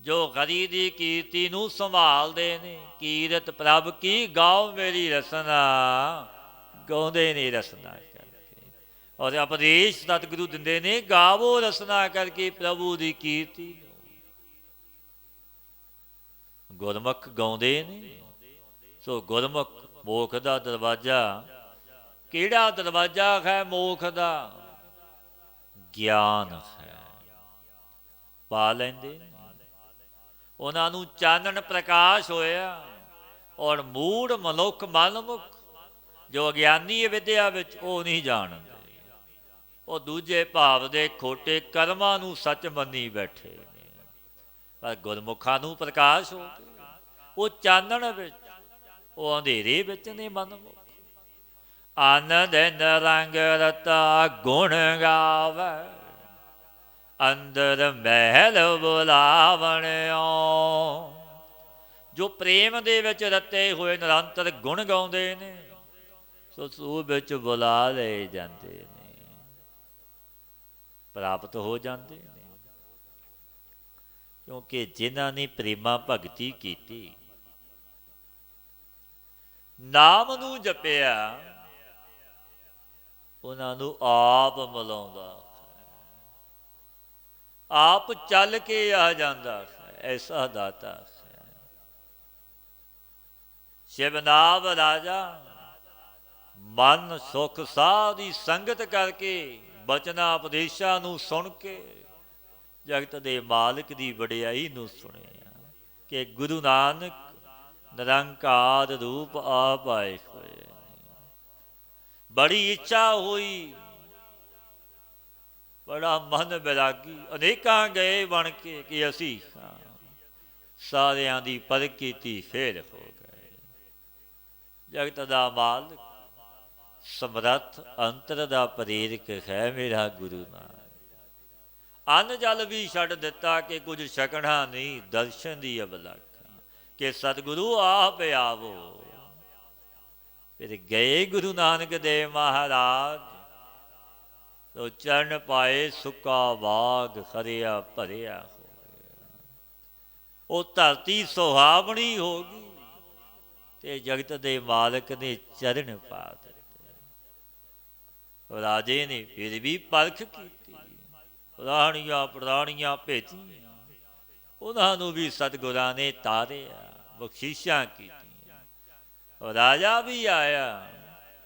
ਜੋ ਹਰੀ ਦੀ ਕੀਰਤੀ ਨੂੰ ਸੰਭਾਲਦੇ ਨੇ। ਕੀਰਤ ਪ੍ਰਭ ਕੀ ਗਾਓ ਮੇਰੀ ਰਸਨਾ, ਗਾਉਂਦੇ ਨੇ ਰਸਨਾ ਕਰਕੇ। ਔਰ ਉਪਦੇਸ਼ ਸਤਿਗੁਰੂ ਦਿੰਦੇ ਨੇ, ਗਾਵੋ ਰਸਨਾ ਕਰਕੇ ਪ੍ਰਭੂ ਦੀ ਕੀਰਤੀ। ਗੁਰਮੁਖ ਗਾਉਂਦੇ ਨੇ। ਸੋ ਗੁਰਮੁਖ ਮੋਖ ਦਾ ਦਰਵਾਜ਼ਾ, ਕਿਹੜਾ ਦਰਵਾਜ਼ਾ ਹੈ ਮੋਖ ਦਾ? ਗਿਆਨ ਹੈ, ਪਾ ਲੈਂਦੇ ਨੇ। ਉਹਨਾਂ ਨੂੰ ਚਾਨਣ ਪ੍ਰਕਾਸ਼ ਹੋਇਆ। ਔਰ ਮੂੜ ਮਨੁੱਖ ਮਨਮੁਖ, ਜੋ ਅਗਿਆਨੀ ਵਿਦਿਆ ਵਿੱਚ, ਉਹ ਨਹੀਂ ਜਾਣਦੇ। ਉਹ ਦੂਜੇ ਭਾਵ ਦੇ ਖੋਟੇ ਕਰਮਾਂ ਨੂੰ ਸੱਚ ਮੰਨੀ ਬੈਠੇ ਨੇ। ਪਰ ਗੁਰਮੁਖਾਂ ਨੂੰ ਪ੍ਰਕਾਸ਼ ਹੋ ਗਿਆ, ਉਹ ਚਾਨਣ ਵਿੱਚ, ਉਹ ਅੰਧੇਰੇ ਵਿੱਚ ਨੇ ਮਨਮੁਖ। ਆਨੰਦ ਰੰਗ ਰਤਾ ਗੁਣ ਗਾਵੇ, ਅੰਦਰ ਮਹਿਲ ਬੁਲਾਵਣਿਓ। ਜੋ ਪ੍ਰੇਮ ਦੇ ਵਿੱਚ ਰਤੇ ਹੋਏ ਨਿਰੰਤਰ ਗੁਣ ਗਾਉਂਦੇ ਨੇ, ਸੋ ਸੂਹ ਵਿੱਚ ਬੁਲਾ ਲਏ ਜਾਂਦੇ ਨੇ, ਪ੍ਰਾਪਤ ਹੋ ਜਾਂਦੇ ਨੇ। ਕਿਉਂਕਿ ਜਿਨ੍ਹਾਂ ਨੇ ਪ੍ਰੇਮਾ ਭਗਤੀ ਕੀਤੀ, ਨਾਮ ਨੂੰ ਜਪਿਆ, ਉਹਨਾਂ ਨੂੰ ਆਪ ਮਿਲਾਉਂਦਾ, ਆਪ ਚੱਲ ਕੇ ਆ ਜਾਂਦਾ ਹੈ। ਐਸਾ ਦਾਤਾ ਹੈ। ਸ਼ਿਵਨਾਮ ਰਾਜਾ ਮਨ ਸੁਖ ਸਾਧ ਦੀ ਸੰਗਤ ਕਰਕੇ, ਬਚਨਾਂ ਉਪਦੇਸ਼ਾਂ ਨੂੰ ਸੁਣ ਕੇ, ਜਗਤ ਦੇ ਮਾਲਕ ਦੀ ਵਡਿਆਈ ਨੂੰ ਸੁਣਿਆ ਕਿ ਗੁਰੂ ਨਾਨਕ ਨਿਰੰਕਾਰ ਰੂਪ ਆਪ ਆਏ ਹੋਏ। ਬੜੀ ਇੱਛਾ ਹੋਈ, ਬੜਾ ਮਨ ਵਿਰਾਗੀ, ਅਨੇਕਾਂ ਗਏ ਬਣ ਕੇ ਕਿ ਅਸੀਂ ਸਾਰਿਆਂ ਦੀ ਪਰਖ ਕੀਤੀ, ਫੇਰ ਹੋ ਗਏ। ਜਗਤ ਦਾ ਮਾਲਕ, ਸਮਰੱਥ, ਅੰਤਰ ਦਾ ਪ੍ਰੇਰਕ ਹੈ ਮੇਰਾ ਗੁਰੂ ਨਾਨਕ। ਅੰਨ ਜਲ ਵੀ ਛੱਡ ਦਿੱਤਾ ਕਿ ਕੁਝ ਛਕਣਾ ਨਹੀਂ, ਦਰਸ਼ਨ ਦੀ ਅਬਲਖ ਕਿ ਸਤਿਗੁਰੂ ਆਪ ਆਵੋ। ਫਿਰ ਗਏ ਗੁਰੂ ਨਾਨਕ ਦੇਵ ਮਹਾਰਾਜ, ਤੋ ਚਰਨ ਪਾਏ ਸੁੱਕਾ ਬਾਗ, ਹਰਿਆ ਭਰਿਆ ਹੋ ਗਿਆ। ਉਹ ਧਰਤੀ ਸੁਹਾਵਣੀ ਹੋ ਗਈ ਤੇ ਜਗਤ ਦੇ ਮਾਲਕ ਨੇ ਚਰਨ ਪਾ ਦਿੱਤੇ। ਰਾਜੇ ਨੇ ਫਿਰ ਵੀ ਪਰਖ ਕੀਤੀ, ਰਾਣੀਆਂ ਪ੍ਰਾਣੀਆਂ ਭੇਜੀਆਂ, ਉਹਨਾਂ ਨੂੰ ਵੀ ਸਤਿਗੁਰਾਂ ਨੇ ਤਾਰਿਆ, ਬਖਸ਼ਿਸ਼ਾਂ ਕੀਤੀਆਂ। ਰਾਜਾ ਵੀ ਆਇਆ,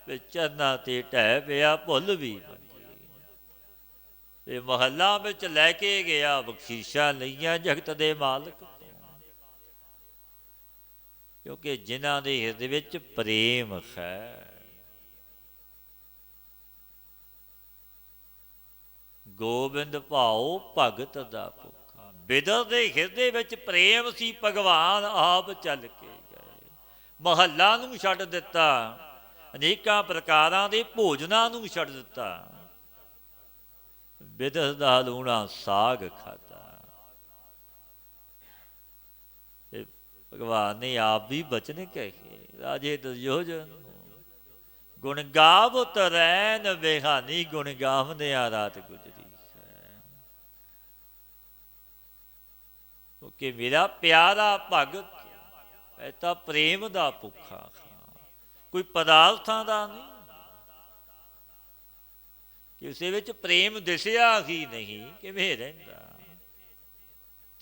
ਵੇ ਚਰਨਾਂ ਤੇ ਢਹਿ ਪਿਆ ਭੁੱਲ ਵੀ ਮੰਗੀ। ਇਹ ਮਹੱਲਾ ਵਿੱਚ ਲੈ ਕੇ ਗਿਆ ਬਖਸ਼ੀਸ਼ਾਂ ਲਈਆਂ ਜਗਤ ਦੇ ਮਾਲਕ ਤੋਂ, ਕਿਉਂਕਿ ਜਿਨ੍ਹਾਂ ਦੇ ਹਿਰਦੇ ਵਿੱਚ ਪ੍ਰੇਮ ਹੈ। ਗੋਬਿੰਦ ਭਾਉ ਭਗਤ ਦਾ ਭੁੱਖਾ। ਬਿਦਰ ਦੇ ਹਿਰਦੇ ਵਿੱਚ ਪ੍ਰੇਮ ਸੀ, ਭਗਵਾਨ ਆਪ ਚੱਲ ਕੇ ਗਏ, ਮਹੱਲਾ ਨੂੰ ਛੱਡ ਦਿੱਤਾ, ਅਨੇਕਾਂ ਪ੍ਰਕਾਰਾਂ ਦੇ ਭੋਜਨਾਂ ਨੂੰ ਛੱਡ ਦਿੱਤਾ, ਬਿਦਰ ਦਾ ਲੂਣਾ ਸਾਗ ਖਾਧਾ। ਤੇ ਭਗਵਾਨ ਨੇ ਆਪ ਵੀ ਬਚਨ ਕਹੇ ਰਾਜੇ ਦੁਰਯੋਧਨ ਨੂੰ, ਗੁਣ ਗਾਵਤ ਰੈਨ ਬਿਹਾਨੀ, ਗੁਣ ਗਾਵਦਿਆਂ ਰਾਤ ਗੁਜ਼ਰੀ ਹੈ। ਕਿਉਂਕਿ ਮੇਰਾ ਪਿਆਰਾ ਭਗਤ ਹੈ ਤਾਂ ਪ੍ਰੇਮ ਦਾ ਭੁੱਖਾ, ਕੋਈ ਪਦਾਰਥਾਂ ਦਾ ਨਹੀਂ। ਕਿਸੇ ਵਿੱਚ ਪ੍ਰੇਮ ਦਿਸਿਆ ਹੀ ਨਹੀਂ, ਕਿਵੇਂ ਰਹਿੰਦਾ।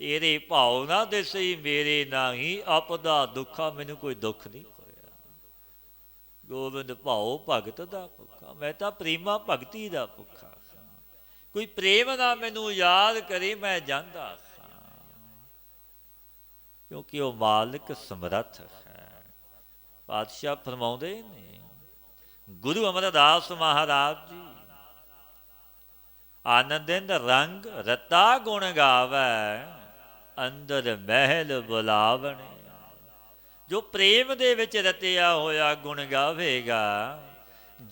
ਤੇਰੇ ਭਾਉ ਨਾ ਦਿਸਈ ਮੇਰੇ ਨਾਹੀ, ਆਪਦਾ ਦੁੱਖਾ, ਮੈਨੂੰ ਕੋਈ ਦੁੱਖ ਨਹੀਂ ਹੋਇਆ। ਗੋਬਿੰਦ ਭਾਉ ਭਗਤ ਦਾ ਭੁੱਖਾ, ਮੈਂ ਤਾਂ ਪ੍ਰੇਮਾ ਭਗਤੀ ਦਾ ਭੁੱਖਾ। ਕੋਈ ਪ੍ਰੇਮ ਨਾ ਮੈਨੂੰ ਯਾਦ ਕਰੇ, ਮੈਂ ਜਾਂਦਾ ਹਾਂ, ਕਿਉਂਕਿ ਉਹ ਮਾਲਕ ਸਮਰੱਥ ਹੈ। ਪਾਤਸ਼ਾਹ ਫਰਮਾਉਂਦੇ ਨੇ, ਗੁਰੂ ਅਮਰਦਾਸ ਮਹਾਰਾਜ ਜੀ, ਆਨੰਦਿੰਦ ਰੰਗ ਰਤਾ ਗੁਣ ਗਾਵੈ, ਅੰਦਰ ਮਹਿਲ ਬੁਲਾਵਣੇ। ਜੋ ਪ੍ਰੇਮ ਦੇ ਵਿੱਚ ਰਤਿਆ ਹੋਇਆ ਗੁਣ ਗਾਵੇਗਾ,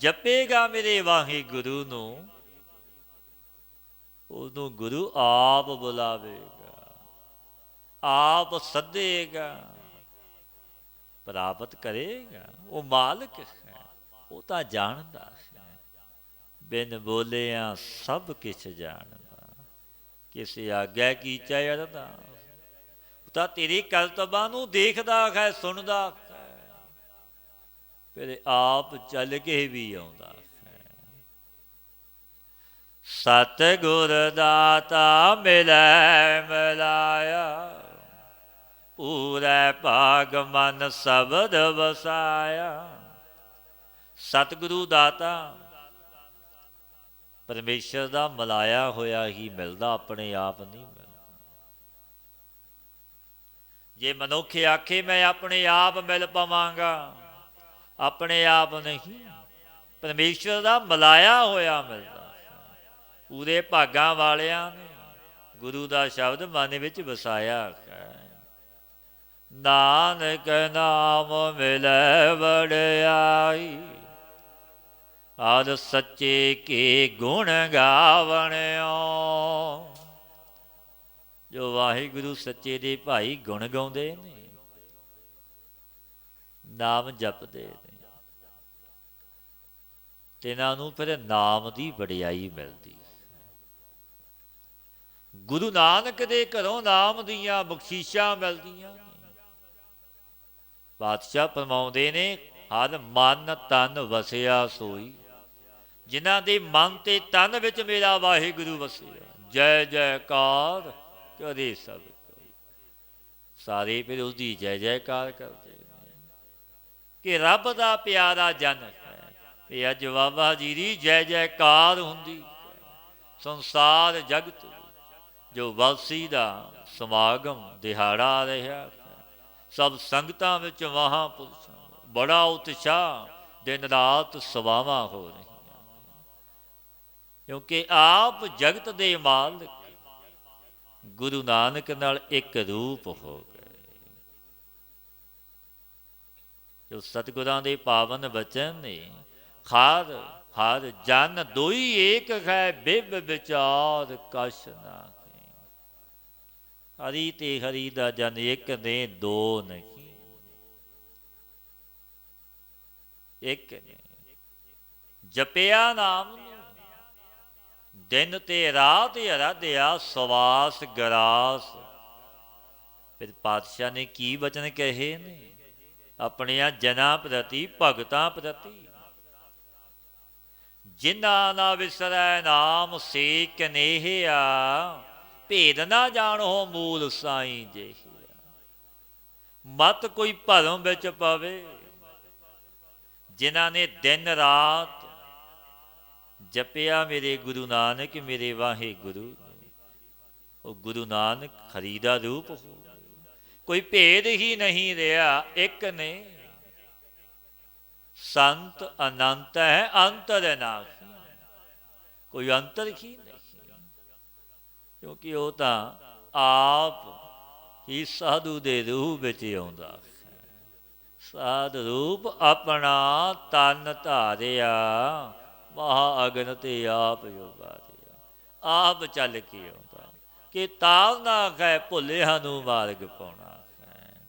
ਜਪੇਗਾ ਮੇਰੇ ਵਾਹਿਗੁਰੂ ਨੂੰ, ਉਹਨੂੰ ਗੁਰੂ ਆਪ ਬੁਲਾਵੇਗਾ, ਆਪ ਸੱਦੇਗਾ, ਪ੍ਰਾਪਤ ਕਰੇਗਾ। ਉਹ ਮਾਲਕ ਹੈ, ਉਹ ਤਾਂ ਜਾਣਦਾ ਹੈ, ਬਿਨ ਬੋਲਿਆ ਸਭ ਕੁਛ ਜਾਣਦਾ, ਕਿਸੇ ਆਗਿਆ ਕੀਚੈ ਅਰਦਾਸ। ਤਾਂ ਤੇਰੇ ਕਰਤਬਾਂ ਨੂੰ ਦੇਖਦਾ ਹੈ, ਸੁਣਦਾ ਹੈ, ਫਿਰ ਆਪ ਚੱਲ ਕੇ ਵੀ ਆਉਂਦਾ ਹੈ। ਸਤਿਗੁਰ ਦਾਤਾ ਮਿਲੈ ਮਿਲਾਇਆ, ਪੂਰੈ ਭਾਗ ਮਨ ਸ਼ਬਦ ਵਸਾਇਆ। ਸਤਿਗੁਰੂ ਦਾਤਾ ਪਰਮੇਸ਼ਰ ਦਾ ਮਿਲਾਇਆ ਹੋਇਆ ਹੀ ਮਿਲਦਾ, ਆਪਣੇ ਆਪ ਨਹੀਂ ਮਿਲਦਾ। ਜੇ ਮਨੁੱਖ ਆਖੇ ਮੈਂ ਆਪਣੇ ਆਪ ਮਿਲ ਪਾਵਾਂਗਾ, ਆਪਣੇ ਆਪ ਨਹੀਂ, ਪਰਮੇਸ਼ਰ ਦਾ ਮਿਲਾਇਆ ਹੋਇਆ ਮਿਲਦਾ। ਪੂਰੇ ਭਾਗਾਂ ਵਾਲਿਆਂ ਨੇ ਗੁਰੂ ਦਾ ਸ਼ਬਦ ਮਨ ਵਿੱਚ ਵਸਾਇਆ ਹੈ। ਨਾਨਕ ਨਾਮ ਮਿਲੈ ਵਡਿਆਈ, ਆਦ ਸੱਚੇ ਕੇ ਗੁਣ ਗਾਵਣਿਓ। ਜੋ ਵਾਹਿਗੁਰੂ ਸੱਚੇ ਦੇ ਭਾਈ ਗੁਣ ਗਾਉਂਦੇ ਨੇ, ਨਾਮ ਜਪਦੇ ਨੇ, ਤਿਨਾਂ ਨੂੰ ਫਿਰ ਨਾਮ ਦੀ ਵਡਿਆਈ ਮਿਲਦੀ। ਗੁਰੂ ਨਾਨਕ ਦੇ ਘਰੋਂ ਨਾਮ ਦੀਆਂ ਬਖਸ਼ੀਸ਼ਾਂ ਮਿਲਦੀਆਂ ਨੇ। ਪਾਤਸ਼ਾਹ ਫਰਮਾਉਂਦੇ ਨੇ, ਹਰ ਮਨ ਤਨ ਵਸਿਆ ਸੋਈ, ਜਿਨ੍ਹਾਂ ਦੇ ਮਨ ਤੇ ਤਨ ਵਿੱਚ ਮੇਰਾ ਵਾਹਿਗੁਰੂ ਵਸਿਆ, ਜੈ ਜੈਕਾਰ ਕਰੇ ਸਭ ਕੋਈ। ਸਾਰੇ ਫਿਰ ਉਸਦੀ ਜੈ ਜੈਕਾਰ ਕਰਦੇ ਨੇ ਕਿ ਰੱਬ ਦਾ ਪਿਆਰਾ ਜਨ ਹੈ। ਇਹ ਅੱਜ ਬਾਬਾ ਜੀ ਦੀ ਜੈ ਜੈਕਾਰ ਹੁੰਦੀ। ਸੰਸਾਰ ਜਗਤ ਜੋ ਵਾਸੀ ਦਾ ਸਮਾਗਮ ਦਿਹਾੜਾ ਰਿਹਾ, ਸਭ ਸੰਗਤਾਂ ਵਿੱਚ ਮਹਾਂਪੁਰਸ਼ਾਂ ਬੜਾ ਉਤਸ਼ਾਹ, ਦਿਨ ਰਾਤ ਸੇਵਾਵਾਂ ਹੋ ਰਹੀਆਂ, ਕਿਉਂਕਿ ਆਪ ਜਗਤ ਦੇ ਮਾਲਕ ਗੁਰੂ ਨਾਨਕ ਨਾਲ ਇੱਕ ਰੂਪ ਹੋ ਗਏ। ਜੋ ਸਤਿਗੁਰਾਂ ਦੇ ਪਾਵਨ ਬਚਨ ਨੇ, ਹਰ ਹਰ ਜਨ ਦੋਈ ਏਕ ਹੈ, ਬਿਬ ਵਿਚਾਰ ਕਛ ਨਾ। ਹਰੀ ਤੇ ਹਰੀ ਦਾ ਜਨ ਇੱਕ ਨੇ, ਦੋ ਨਹੀਂ, ਇੱਕ ਨੇ। ਜਪਿਆ ਨਾਮ ਨੂੰ ਦਿਨ ਤੇ ਰਾਤ ਅਰਾਧਿਆ, ਸਵਾਸ ਗਰਾਸ। ਫਿਰ ਪਾਤਸ਼ਾਹ ਨੇ ਕੀ ਬਚਨ ਕਹੇ ਨੇ ਆਪਣਿਆਂ ਜਨਾਂ ਪ੍ਰਤੀ, ਭਗਤਾਂ ਪ੍ਰਤੀ। ਜਿਨ੍ਹਾਂ ਨਾ ਵਿਸਰੈ ਨਾਮ ਸੇ ਕਨੇਹਿਆ, ਭੇਦ ਨਾ ਜਾਣੋ ਮੂਲ ਸਾਈਂ ਜਿਹੀ। ਮਤ ਕੋਈ ਭਰਮ ਵਿੱਚ ਪਵੇ, ਜਿਨ੍ਹਾਂ ਨੇ ਦਿਨ ਰਾਤ ਜਪਿਆ ਮੇਰੇ ਗੁਰੂ ਨਾਨਕ ਮੇਰੇ ਵਾਹਿਗੁਰੂ, ਉਹ ਗੁਰੂ ਨਾਨਕ ਹਰੀ ਦਾ ਰੂਪ ਹੋ। ਕੋਈ ਭੇਦ ਹੀ ਨਹੀਂ ਰਿਹਾ, ਇੱਕ ਨੇ ਸੰਤ ਅਨੰਤ ਹੈ ਅੰਤਰ ਨਾਸੀ, ਕੋਈ ਅੰਤਰ ਹੀ ਨਹੀਂ, ਕਿਉਂਕਿ ਉਹ ਤਾਂ ਆਪ ਹੀ ਸਾਧੂ ਦੇ ਰੂਪ ਵਿੱਚ ਆਉਂਦਾ ਹੈ। ਸਾਧ ਰੂਪ ਆਪਣਾ ਤਨ ਧਾਰਿਆ, ਮਹਾ ਅਗਨ ਤੇ ਆਪ ਉਬਾਰਿਆ, ਆਪ ਚੱਲ ਕੇ ਆਉਂਦਾ ਕਿ ਤਾਲ ਨਾ ਹੈ ਭੁੱਲਿਆਂ ਨੂੰ ਮਾਰਗ ਪਾਉਣਾ ਹੈ।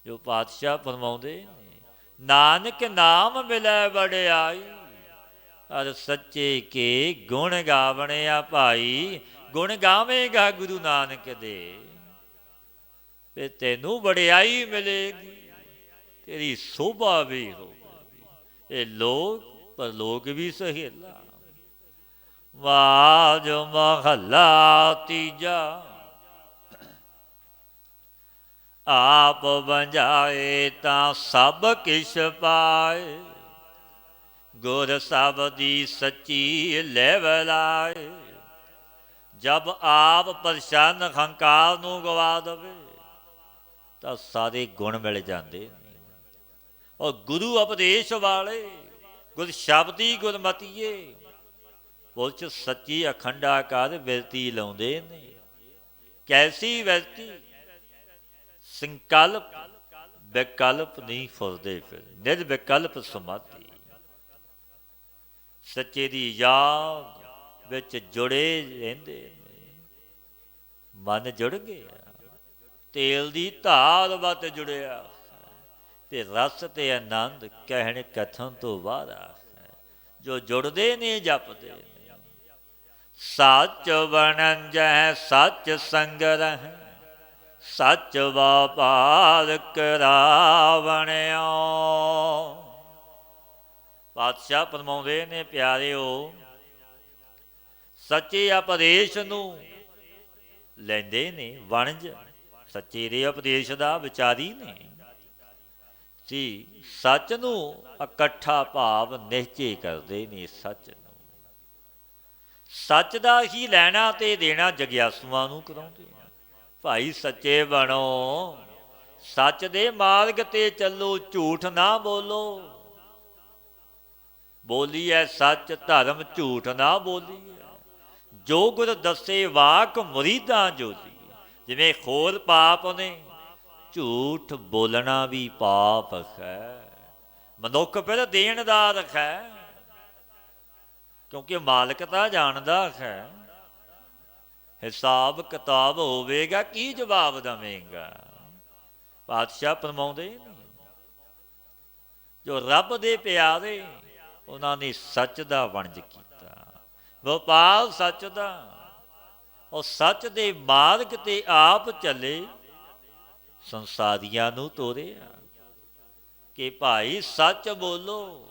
ਜੋ ਪਾਤਸ਼ਾਹ ਫਰਮਾਉਂਦੇ ਨੇ, ਨਾਨਕ ਨਾਮ ਮਿਲੈ ਵਡਿਆਈ, ਹਰ ਸੱਚੇ ਕੇ ਗੁਣ ਗਾਵਣਿਆ ਭਾਈ। ਗੁਣ ਗਾਵੇਂਗਾ ਗੁਰੂ ਨਾਨਕ ਦੇ ਤੇ ਤੈਨੂੰ ਵਡਿਆਈ ਮਿਲੇਗੀ, ਤੇਰੀ ਸੋਭਾ ਵੀ ਹੋਵੇਗੀ। ਇਹ ਲੋਕ ਪਰਲੋਕ ਵੀ ਸਹੇਲਾ। ਵਾਜ ਮਹੱਲਾ ਤੀਜਾ, ਆਪ ਵੰਝਾਏ ਤਾਂ ਸਭ ਕਿਛ ਪਾਏ, ਗੁਰ ਸਬਦੀ ਸੱਚੀ ਲੈ ਵਲਾਏ। ਜਬ ਆਪ ਪ੍ਰਸੰਨ ਹੰਕਾਰ ਨੂੰ ਗਵਾ ਦੇਵੇ ਤਾਂ ਸਾਰੇ ਗੁਣ ਮਿਲ ਜਾਂਦੇ ਨੇ। ਔਰ ਗੁਰੂ ਉਪਦੇਸ਼ ਵਾਲੇ ਗੁਰ ਸ਼ਬਦੀ ਗੁਰਮਤੀਏ ਪੁਰਸ਼ ਸੱਚੀ ਅਖੰਡਾਕਾਰ ਬਿਰਤੀ ਲਾਉਂਦੇ ਨੇ। ਕੈਸੀ ਬਿਰਤੀ? ਸੰਕਲਪ ਵਿਕਲਪ ਨਹੀਂ ਫੁਰਦੇ ਫਿਰ, ਨਿਰਵਿਕਲਪ ਸਮਾਧੀ। ਸੱਚੇ ਦੀ ਯਾਦ ਵਿੱਚ ਜੁੜੇ ਰਹਿੰਦੇ ਨੇ, ਮਨ ਜੁੜ ਗਿਆ, ਤੇਲ ਦੀ ਧਾਰ ਵੱਧ ਜੁੜਿਆ ਤੇ ਰਸ ਤੇ ਆਨੰਦ ਕਹਿਣ ਕਥਨ ਤੋਂ ਬਾਹਰ ਹੈ। ਜੋ ਜੁੜਦੇ ਨੇ ਜਪਦੇ ਨੇ। ਸੱਚ ਵਣੰਜੈ ਸੱਚ ਸੰਗ ਰਹਿ, ਸੱਚ ਵਪਾਰ ਕਰਾਵਣਿਓ। ਪਾਤਸ਼ਾਹ ਫਰਮਾਉਂਦੇ ਨੇ, ਪਿਆਰਿਓ ਸੱਚੇ ਉਪਦੇਸ਼ ਨੂੰ ਲੈਂਦੇ ਨੇ ਵਣਜ, ਸੱਚੇ ਦੇ ਉਪਦੇਸ਼ ਦਾ ਵਿਚਾਰੀ ਨੇ ਸੀ। ਸੱਚ ਨੂੰ ਇਕੱਠਾ ਭਾਵ ਨਿਸ਼ਚੇ ਕਰਦੇ ਨੇ। ਸੱਚ ਨੂੰ, ਸੱਚ ਦਾ ਹੀ ਲੈਣਾ ਤੇ ਦੇਣਾ ਜਗਿਆਸੂਆਂ ਨੂੰ ਕਰਾਉਂਦੇ ਆ। ਭਾਈ ਸੱਚੇ ਬਣੋ, ਸੱਚ ਦੇ ਮਾਰਗ ਤੇ ਚੱਲੋ, ਝੂਠ ਨਾ ਬੋਲੋ। ਬੋਲੀਐ ਸੱਚ ਧਰਮ, ਝੂਠ ਨਾ ਬੋਲੀਐ। ਜੋ ਗੁਰ ਦੱਸੇ ਵਾਕ ਮੁਰੀਦਾਂ ਜੋਲੀ। ਜਿਵੇਂ ਹੋਰ ਪਾਪ ਨੇ, ਝੂਠ ਬੋਲਣਾ ਵੀ ਪਾਪ ਹੈ। ਮਨੁੱਖ ਫਿਰ ਦੇਣਦਾਰ ਹੈ, ਕਿਉਂਕਿ ਮਾਲਕ ਤਾਂ ਜਾਣਦਾ ਹੈ। ਹਿਸਾਬ ਕਿਤਾਬ ਹੋਵੇਗਾ, ਕੀ ਜਵਾਬ ਦੇਵੇਂਗਾ? ਪਾਤਸ਼ਾਹ ਫਰਮਾਉਂਦੇ ਨੇ, ਜੋ ਰੱਬ ਦੇ ਪਿਆਰੇ ਉਹਨਾਂ ਨੇ ਸੱਚ ਦਾ ਵਣਜ ਕੀਤਾ, ਵਪਾਰ ਸੱਚ ਦਾ। ਉਹ ਸੱਚ ਦੇ ਮਾਰਗ ਤੇ ਆਪ ਚੱਲੇ, ਸੰਸਾਰੀਆਂ ਨੂੰ ਤੋਰਿਆ ਕਿ ਭਾਈ ਸੱਚ ਬੋਲੋ।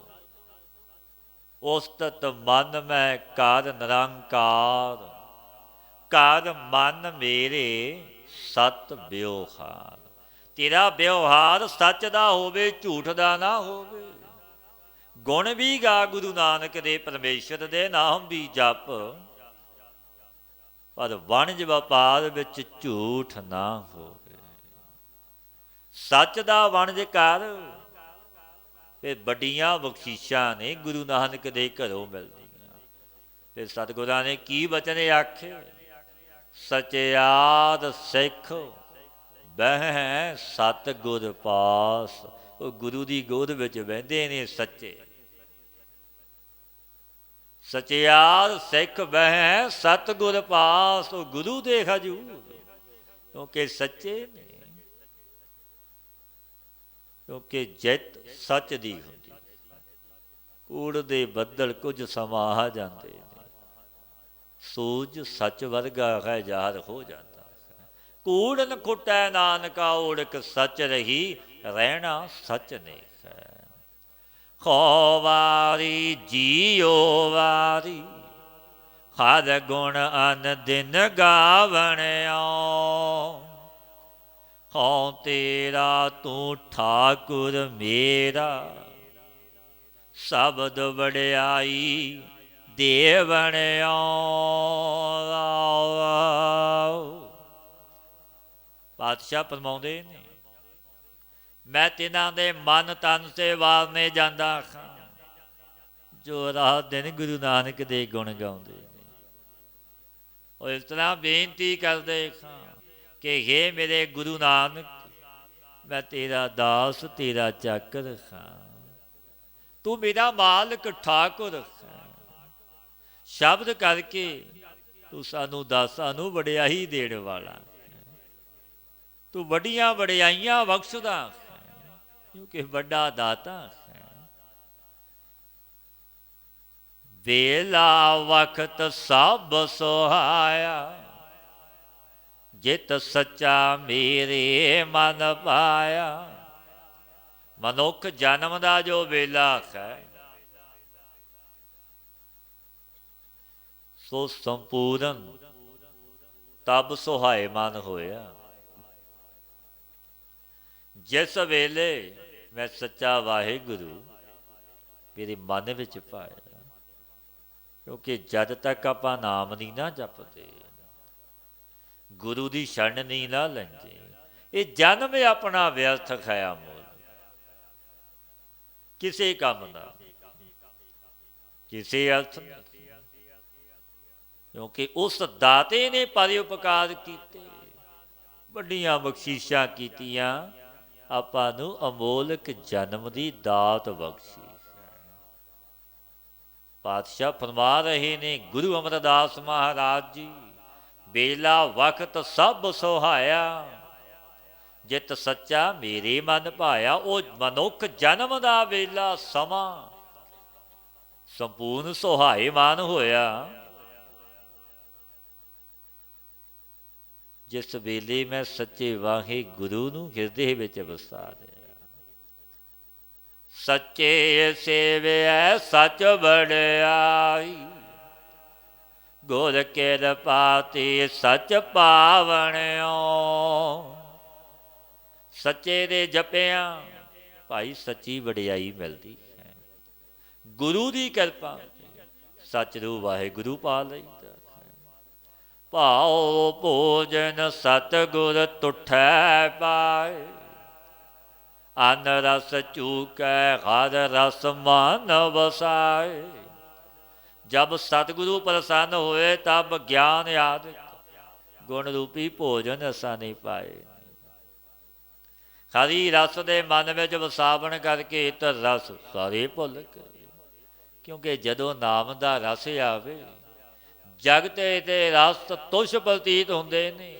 ਉਸਤਤ ਮਨ ਮੈਂ ਕਰ ਨਿਰੰਕਾਰ, ਕਰ ਮਨ ਮੇਰੇ ਸਤ ਵਿਵਹਾਰ। ਤੇਰਾ ਵਿਵਹਾਰ ਸੱਚ ਦਾ ਹੋਵੇ, ਝੂਠ ਦਾ ਨਾ ਹੋਵੇ। ਗੁਣ ਵੀ ਗਾ ਗੁਰੂ ਨਾਨਕ ਦੇ, ਪਰਮੇਸ਼ਰ ਦੇ ਨਾਮ ਵੀ ਜਪ, ਪਰ ਵਣਜ ਵਪਾਰ ਵਿੱਚ ਝੂਠ ਨਾ ਹੋਵੇ। ਸੱਚ ਦਾ ਵਣਜ ਕਰ। ਤੇ ਵੱਡੀਆਂ ਬਖਸ਼ਿਸ਼ਾਂ ਨੇ ਗੁਰੂ ਨਾਨਕ ਦੇ ਘਰੋਂ ਮਿਲਦੀਆਂ। ਤੇ ਸਤਿਗੁਰਾਂ ਨੇ ਕੀ ਬਚਨ ਆਖੇ? ਸਚਿਆਰ ਸਿੱਖ ਬਹਿ ਸਤਿਗੁਰ ਪਾਸ। ਉਹ ਗੁਰੂ ਦੀ ਗੋਦ ਵਿੱਚ ਬਹਿੰਦੇ ਨੇ ਸੱਚੇ। ਸਚਿਆਰ ਸਿੱਖ ਬਹਿ ਸਤਿਗੁਰ ਪਾਸ। ਉਹ ਗੁਰੂ ਦੇ ਹਜੂਰ, ਕਿਉਂਕਿ ਸੱਚੇ ਨੇ। ਕਿਉਂਕਿ ਜਿੱਤ ਸੱਚ ਦੀ ਹੁੰਦੀ। ਕੂੜ ਦੇ ਬੱਦਲ ਕੁਝ ਸਮਾਂ ਆ ਜਾਂਦੇ ਨੇ, ਸੂਰਜ ਸੱਚ ਵਰਗਾ ਹੈ ਜ਼ਾਹਰ ਹੋ ਜਾਂਦਾ। ਕੂੜ ਨ ਖੁੱਟੈ ਨਾਨਕਾ, ਓੜਕ ਸੱਚ ਰਹੀ, ਰਹਿਣਾ ਸੱਚ ਨੇ ਹੈ। ਖੋ ਵਾਰੀ ਜੀਓ ਵਾਰੀ, ਹਰ ਗੁਣ ਅਨ ਦਿਨ ਗਾਵਣਿਓ। ਹਉ ਤੇਰਾ ਤੂੰ ਠਾਕੁਰ ਮੇਰਾ, ਸ਼ਬਦ ਵਡਿਆਈ ਦੇਵਣਿਓ। ਪਾਤਸ਼ਾਹ ਫਰਮਾਉਂਦੇ ਨੇ, ਮੈਂ ਤਿਨਾਂ ਦੇ ਮਨ ਤਨ ਸੇ ਵਾਰਨੇ ਜਾਂਦਾ ਖਾਂ ਜੋ ਰਾਤ ਦਿਨ ਗੁਰੂ ਨਾਨਕ ਦੇ ਗੁਣ ਗਾਉਂਦੇ ਨੇ। ਉਹ ਇਸ ਤਰ੍ਹਾਂ ਬੇਨਤੀ ਕਰਦੇ ਖਾਂ ਕਿ ਹੇ ਮੇਰੇ ਗੁਰੂ ਨਾਨਕ, ਮੈਂ ਤੇਰਾ ਦਾਸ ਤੇਰਾ ਚਾਕਰ ਖਾਂ, ਤੂੰ ਮੇਰਾ ਮਾਲਕ ਠਾਕੁਰ ਖਾਂ। ਸ਼ਬਦ ਕਰਕੇ ਤੂੰ ਸਾਨੂੰ ਦਾਸਾਂ ਨੂੰ ਵਡਿਆਈ ਦੇਣ ਵਾਲਾ, ਤੂੰ ਵੱਡੀਆਂ ਵਡਿਆਈਆਂ ਬਖਸ਼ਦਾ ਕਿਉਂਕਿ ਵੱਡਾ ਦਾਤਾ ਹੈ। ਵੇਲਾ ਵਕਤ ਸਭ ਸੁਹਾਇਆ, ਜਿਤ ਸੱਚਾ ਮੇਰੇ ਮਨ ਪਾਇਆ। ਮਨੁੱਖ ਜਨਮ ਦਾ ਜੋ ਵੇਲਾ ਹੈ ਸੋ ਸੰਪੂਰਨ ਤਬ ਸੁਹਾਏ ਮਨ ਹੋਇਆ, ਜਿਸ ਵੇਲੇ ਮੈਂ ਸੱਚਾ ਵਾਹਿਗੁਰੂ ਮੇਰੇ ਮਨ ਵਿੱਚ ਪਾਇਆ। ਕਿਉਂਕਿ ਜਦ ਤੱਕ ਆਪਾਂ ਨਾਮ ਨਹੀਂ ਨਾ ਜਪਦੇ, ਗੁਰੂ ਦੀ ਸ਼ਰਨ ਨਹੀਂ ਨਾ ਲੈਂਦੇ, ਇਹ ਜਨਮ ਆਪਣਾ ਵਿਅਰਥ ਖਾਇਆ ਮੋਲ, ਕਿਸੇ ਕੰਮ ਦਾ ਕਿਸੇ ਅਰਥ ਨਹੀਂ। ਕਿਉਂਕਿ ਉਸ ਦਾਤੇ ਨੇ ਪਰਉਪਕਾਰ ਕੀਤੇ, ਵੱਡੀਆਂ ਬਖਸ਼ਿਸ਼ਾਂ ਕੀਤੀਆਂ, ਆਪਾਂ ਨੂੰ ਅਮੋਲਕ ਜਨਮ ਦੀ ਦਾਤ ਬਖਸ਼ੀ। ਪਾਤਸ਼ਾਹ ਫਰਮਾ ਰਹੇ ਨੇ ਗੁਰੂ ਅਮਰਦਾਸ ਮਹਾਰਾਜ ਜੀ, ਵੇਲਾ ਵਕਤ ਸਭ ਸੁਹਾਇਆ, ਜਿਤ ਸੱਚਾ ਮੇਰੇ ਮਨ ਭਾਇਆ। ਉਹ ਮਨੁੱਖ ਜਨਮ ਦਾ ਵੇਲਾ ਸਮਾਂ ਸੰਪੂਰਨ ਸੁਹਾਏ ਮਨ ਹੋਇਆ, ਜਿਸ ਵੇਲੇ ਮੈਂ ਸੱਚੇ ਵਾਹਿਗੁਰੂ ਨੂੰ ਹਿਰਦੇ ਵਿੱਚ ਵਸਾ ਦਿਆ। ਸੱਚੇ ਸੇਵਿਐ ਸੱਚ ਵਡਿਆਈ, ਗੁਰ ਕਿਰਪਾ ਤੇ ਸੱਚ ਪਾਵਣਿਓ। ਸੱਚੇ ਦੇ ਜਪਿਆਂ ਭਾਈ ਸੱਚੀ ਵਡਿਆਈ ਮਿਲਦੀ ਹੈ। ਗੁਰੂ ਦੀ ਕਿਰਪਾ ਸੱਚ ਨੂੰ ਵਾਹਿਗੁਰੂ ਪਾ ਲਈਦਾ। ਭਾਉ ਭੋਜਨ ਸਤਿਗੁਰ ਤੁਠੈ ਪਾਏ, ਅਨ ਰਸ ਚੂਕੈ ਹਰ ਰਸ ਮਨ ਵਸਾਏ। ਜਬ ਸਤਿਗੁਰੂ ਪ੍ਰਸੰਨ ਹੋਏ ਤਬ ਗਿਆਨ ਆਦਿ ਗੁਣ ਰੂਪੀ ਭੋਜਨ ਅਸਾਂ ਨਹੀਂ ਪਾਏ। ਹਰੀ ਰਸ ਦੇ ਮਨ ਵਿੱਚ ਵਸਾਵਣ ਕਰਕੇ ਇਤਰ ਰਸ ਸਾਰੇ ਭੁੱਲ ਗਏ। ਕਿਉਂਕਿ ਜਦੋਂ ਨਾਮ ਦਾ ਰਸ ਆਵੇ ਜਗਤੇ ਦੇ ਰਸ ਤੁਛ ਪ੍ਰਤੀਤ ਹੁੰਦੇ ਨੇ।